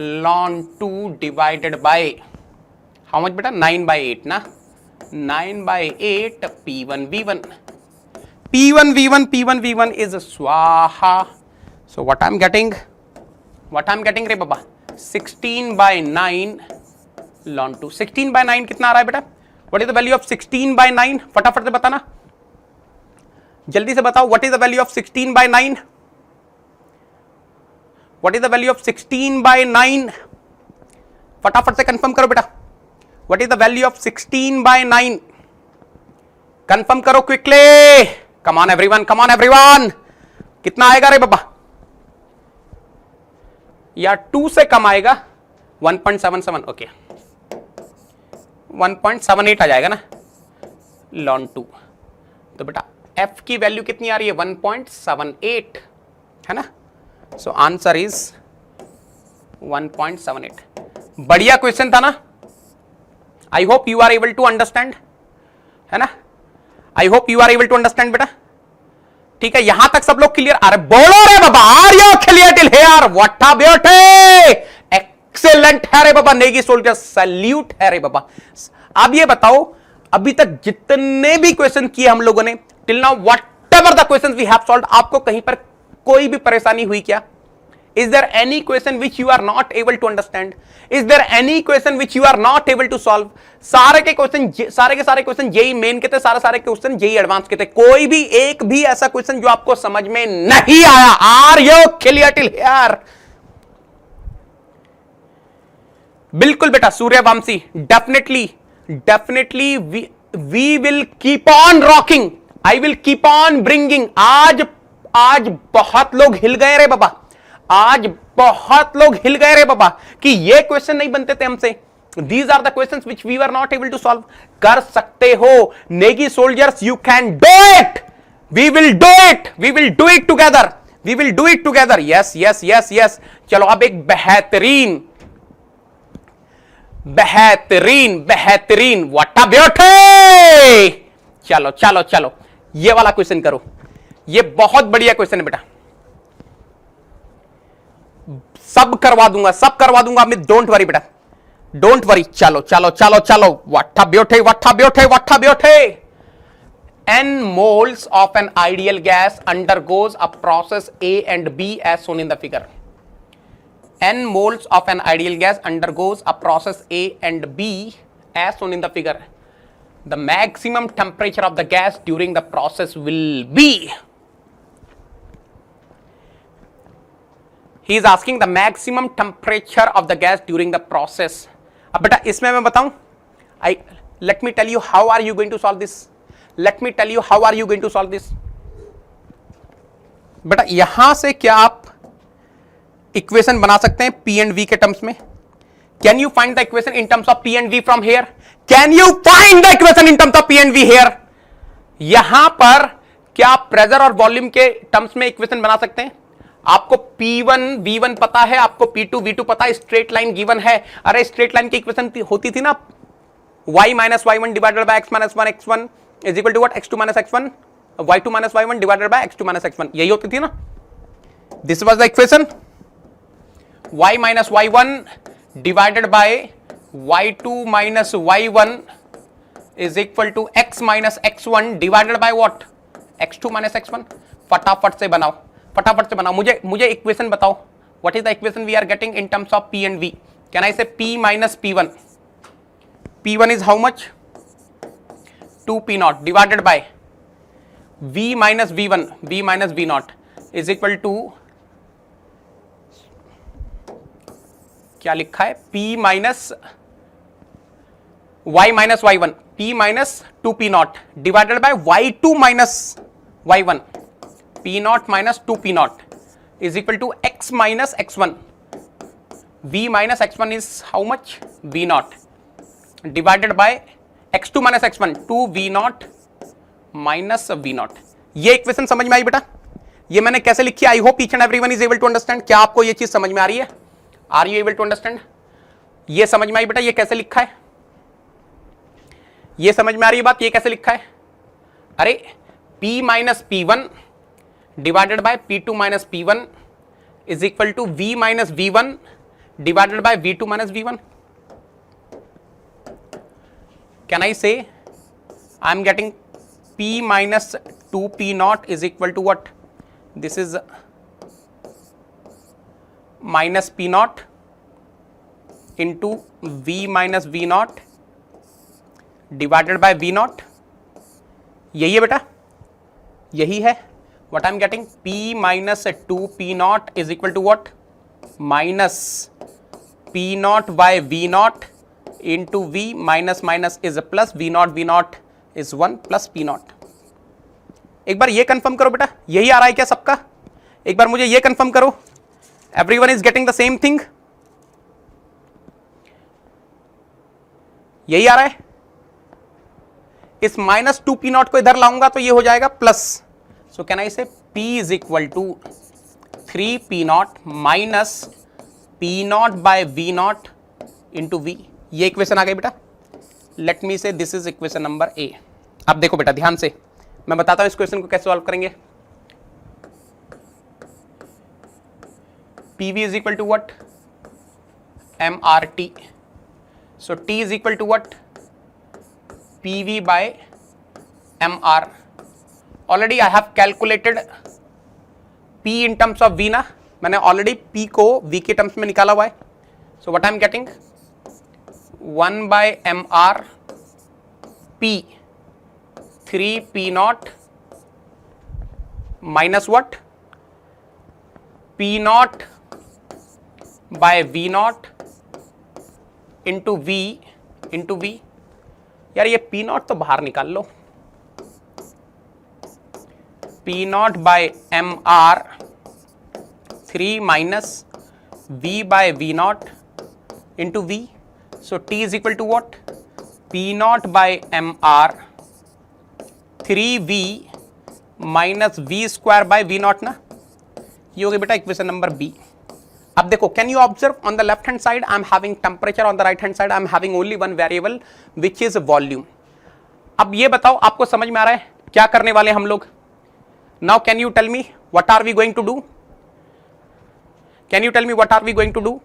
Speaker 1: ln 2 divided by how much beta? 9/8 ना, 9/8 P1 V1, P1 V1 is swaha. So what I'm getting रे बाबा? 16/9 ln 2। 16/9 कितना आ रहा है बेटा? What is the value of 16/9? फटाफट से बताना, जल्दी से बताओ। What is the value of 16/9? What is the value of 16/9? फटाफट से कंफर्म करो बेटा। What is the value of 16/9? Confirm करो quickly. Come on everyone, come on everyone. कितना आएगा रे बाबा? या 2 से कम आएगा? 1.77, ओके 1.78 आ जाएगा ना ln 2। तो बेटा f की वैल्यू कितनी आ रही है? 1.78 है ना। So answer is 1.78। बढ़िया क्वेश्चन था ना। I hope you are able to understand, है ना। I hope you are able to understand बेटा। ठीक है, यहां तक सब लोग क्लियर? अरे बोलो रे बाबा, are you clear till here? What a beauty, excellent है रे बाबा, नेगी सोल्जर सैल्यूट है रे बाबा। अब ये बताओ, अभी तक जितने भी क्वेश्चन किए हम लोगों ने till now, whatever the questions we have solved, आपको कहीं पर कोई भी परेशानी हुई क्या? Is there any question which you are not able to understand? Is there any question which you are not able to solve? सारे के सारे क्वेश्चन जेई मेन के थे, सारे क्वेश्चन जेई एडवांस के थे। कोई भी एक भी ऐसा क्वेश्चन जो आपको समझ में नहीं आया? Are you clear till here? बिल्कुल बेटा Suryavanshi, definitely we will keep on rocking, I will keep on bringing. आज बहुत लोग हिल गए रे बाबा, आज बहुत लोग हिल गए रे बाबा कि ये क्वेश्चन नहीं बनते थे हमसे। These are the questions which we were not able to solve. कर सकते हो Negi soldiers, you can do it. We will do it. We will do it together. We will do it together. Yes, yes, yes, yes. चलो अब एक बेहतरीन बेहतरीन बेहतरीन what beauty. चलो चलो चलो ये वाला क्वेश्चन करो, ये बहुत बढ़िया क्वेश्चन है बेटा, सब करवा दूंगा मैं, डोंट वरी बेटा, डोंट वरी। चलो चलो चलो चलो what beauty. n moles of an ideal gas undergoes a process A and B as shown in the figure. n moles of an ideal gas undergoes a process A and B as shown in the figure. The maximum temperature of the gas during the process will be. He is asking the maximum temperature of the gas during the process. अब बेटा इसमें मैं बताऊं, let me tell you how are you going to solve this. Let me tell you how are you going to solve this. बेटा यहां से क्या आप इक्वेशन बना सकते हैं P and V के टर्म्स में? Can you find the equation in terms of P and V from here? Can you find the equation in terms of P and V here? यहां पर क्या आप प्रेशर और वॉल्यूम के terms में equation बना सकते हैं? आपको P1 V1 पता है, आपको P2 V2 पता है, स्ट्रेट लाइन गिवन है। अरे स्ट्रेट लाइन की इक्वेशन होती थी ना, y minus y1 divided by x minus 1 x1 is equal to what? x2 minus x1 y2 minus y1 divided by x2 minus x1, यही होती थी ना। This was the equation, y minus y1 divided by y2 minus y1 is equal to x minus x1 divided by what? x2 minus x1। फटाफट से बनाओ, मुझे equation बताओ। What is the equation we are getting in terms of P and V? Can I say P minus P1? P1 is how much? 2P naught divided by V minus V naught is equal to, क्या लिखा है? P minus y minus y1, P minus 2P naught divided by y2 minus y1, P naught minus 2P naught is equal to x minus x1. V minus x1 is how much? V naught divided by x2 minus x1, 2V naught minus V naught। ये equation समझ में आई बेटा? ये मैंने कैसे लिखी? I hope each and everyone is able to understand. क्या आपको ये चीज समझ में आ रही है? Are you able to understand? ये समझ में आई बेटा? ये कैसे लिखा है? ये समझ में आ रही है बात? ये कैसे लिखा है? अरे P minus P1 divided by P2 minus P1 is equal to V minus V1 divided by V2 minus V1। Can I say I am getting P minus 2P naught is equal to what? This is minus P naught into V minus V naught divided by V naught। यही है बेटा, यही है। What I am getting? P minus 2P naught is equal to what? Minus P naught by V naught into V minus minus is a plus, V naught is 1 plus P naught। एक बार ये confirm करो बेटा, यही आ रहा है क्या सबका? एक बार मुझे ये कंफर्म करो, everyone is getting the same thing? यही आ रहा है? इस माइनस 2P naught को इधर लाऊंगा तो ये हो जाएगा plus. So can I say P is equal to 3P naught minus P naught by V naught into V। ये इक्वेशन आ गई बेटा। Let me say this is equation number A. अब देखो बेटा ध्यान से, मैं बताता हूं इस क्वेश्चन को कैसे सॉल्व करेंगे। PV is equal to what? MRT। So T is equal to what? PV by MR। Already I have calculated P in terms of V ना, मैंने ऑलरेडी P को V के टर्म्स में निकाला हुआ है। So what I am getting? 1 by MR P 3P naught minus what? P naught by V naught into V into V। यार ये P naught तो बाहर निकाल लो। P naught by MR 3 minus v by v naught into v. So t is equal to what? p naught by mr 3v minus v square by v naught ना, ये हो गया बेटा इक्वेशन नंबर बी. अब देखो, can you observe on the left hand side I am having temperature, on the right hand side I am having only one variable which is volume. अब ये बताओ, आपको समझ में आ रहा है क्या करने वाले हम लोग? Now can you tell me what are we going to do? Can you tell me what are we going to do?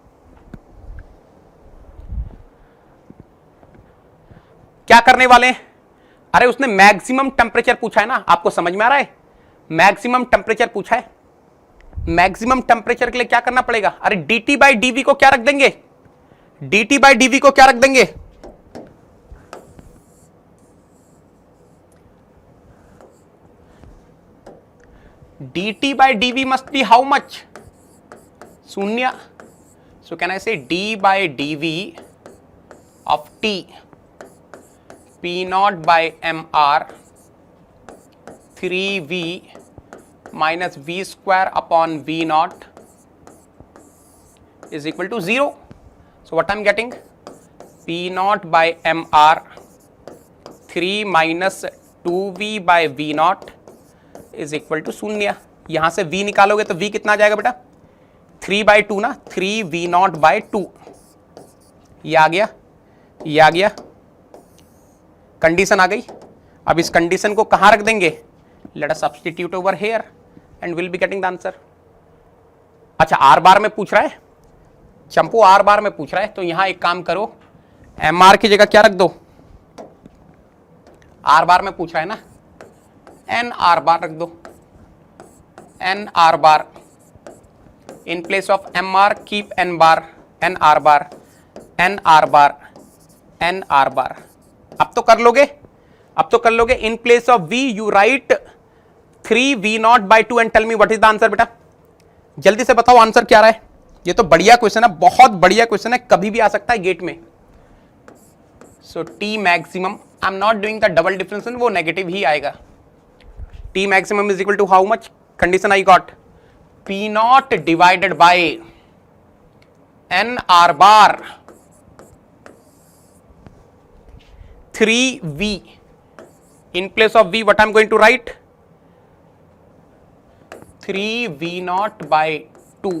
Speaker 1: क्या करने वाले हैं? अरे उसने मैक्सिमम टेम्परेचर पूछा है ना, आपको समझ में आ रहा है? मैक्सिमम टेम्परेचर पूछा है. मैक्सिमम टेम्परेचर के लिए क्या करना पड़ेगा? अरे dt बाई dv को क्या रख देंगे? dt बाई dv को क्या रख देंगे? dt by dv must be how much? शून्य. सो कैन आई से d by dv of t p not by mr 3v minus v square upon v naught is equal to 0. So what I'm getting? p naught by mr 3 minus 2v by v naught is equal to शून्य. यहां से v निकालोगे तो v कितना आ जाएगा बेटा? 3 by 2 ना, 3v naught by 2. ये आ गया, ये आ गया, कंडीशन आ गई. अब इस कंडीशन को कहां रख देंगे? Let us substitute over here and we'll be getting the answer. अच्छा, आर बार में पूछ रहा है चंपू, आर बार में पूछ रहा है, तो यहां एक काम करो, एम आर की जगह क्या रख दो? आर बार में पूछ रहा है ना, एन आर बार रख दो. N R bar in place of M R keep N bar, N R bar, N R bar, N R bar. अब तो कर लोगे, अब तो कर लोगे. In place of v you write 3v naught by 2 and tell me what is the answer. बेटा जल्दी से बताओ आंसर क्या रहा है. ये तो बढ़िया क्वेश्चन है, बहुत बढ़िया क्वेश्चन है, कभी भी आ सकता है गेट में. So t maximum, I am not doing the double differentiation, वो नेगेटिव ही आएगा. t maximum is equal to how much? Condition I got p naught divided by n r bar 3v. In place of v, what I am going to write? 3v naught by 2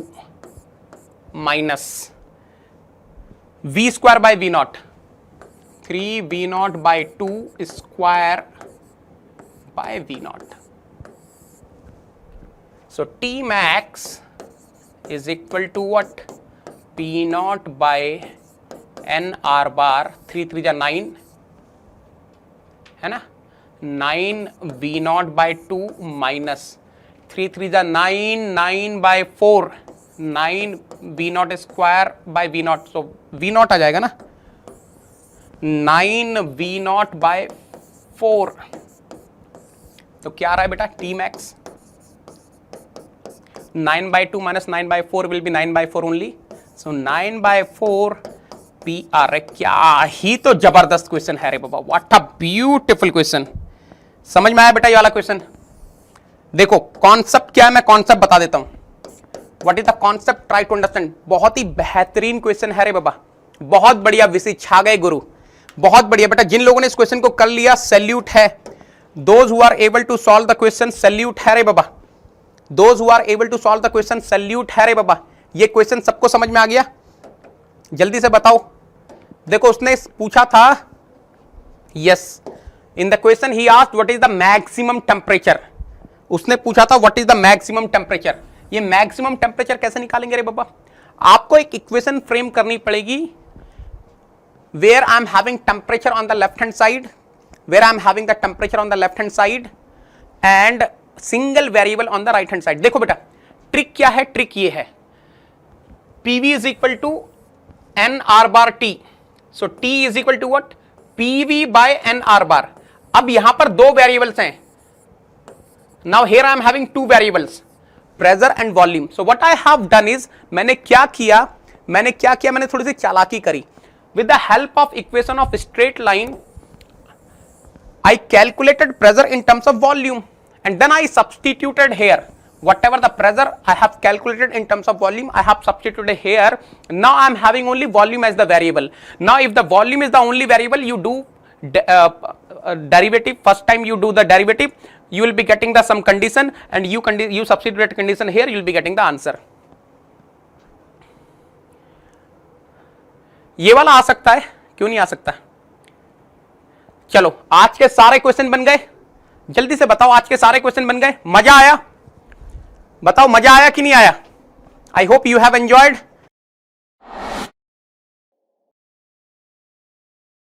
Speaker 1: minus v square by v naught. 3v naught by 2 square by v naught. So t max is equal to what? p naught by n r bar, 3 3 जा 9 है ना, 9v not by 2 minus 3 3 जा 9, 9 by 4, 9v nought square by v nought. So v nought आ जाएगा ना, 9v not by 4. तो क्या आ रहा है बेटा? t max 9 by 2 minus 9 by 4 will B 9 by 4 only. So 9 by 4 P R. क्या ही तो जबरदस्त क्वेश्चन है रे बाबा, व्हाट अ ब्यूटीफुल क्वेश्चन. समझ में आया बेटा ये वाला क्वेश्चन? देखो कॉन्सेप्ट क्या है, मैं कॉन्सेप्ट बता देता हूं. What is the concept, try to understand. बहुत ही बेहतरीन क्वेश्चन है रे बाबा, बहुत बढ़िया. विषय छा गए गुरु, बहुत बढ़िया बेटा. जिन लोगों ने इस क्वेश्चन को कर लिया सैल्यूट है. Those who are able to solve the question salute है रे बाबा. Those who are able to solve the question salute है रे बाबा. ये क्वेश्चन सबको समझ में आ गया? जल्दी से बताओ. देखो उसने पूछा था, yes, in the question he asked what is the maximum temperature. उसने पूछा था what is the maximum temperature. ये मैक्सिमम टेम्परेचर कैसे निकालेंगे रे बाबा? आपको एक इक्वेशन फ्रेम करनी पड़ेगी where I am having temperature on the left hand side, where I am having the temperature on the left hand side and single variable on the right hand side. देखो बेटा trick क्या है, trick ये है, PV is equal to n r bar t. So t is equal to what? PV by n r bar. अब यहां पर दो वेरिएबल्स हैं. Now here I am having two variables, pressure and volume. So what I have done is, मैंने क्या किया, मैंने थोड़ी सी चालाकी करी. With the help of equation of straight line, I calculated pressure in terms of volume and then I substituted here. whatever the pressure I have calculated in terms of volume, I have substituted here. Now I am having only volume as the variable. Now if the volume is the only variable, you do derivative. First time you do the derivative, you will be getting the some condition, and you substitute condition here, you will be getting the answer. ये वाला आ सकता है, क्यों नहीं आ सकता? चलो आज के सारे क्वेश्चन बन गए, जल्दी से बताओ आज के सारे क्वेश्चन बन गए, मजा आया? बताओ मजा आया कि नहीं आया? आई होप यू हैव एंजॉयड.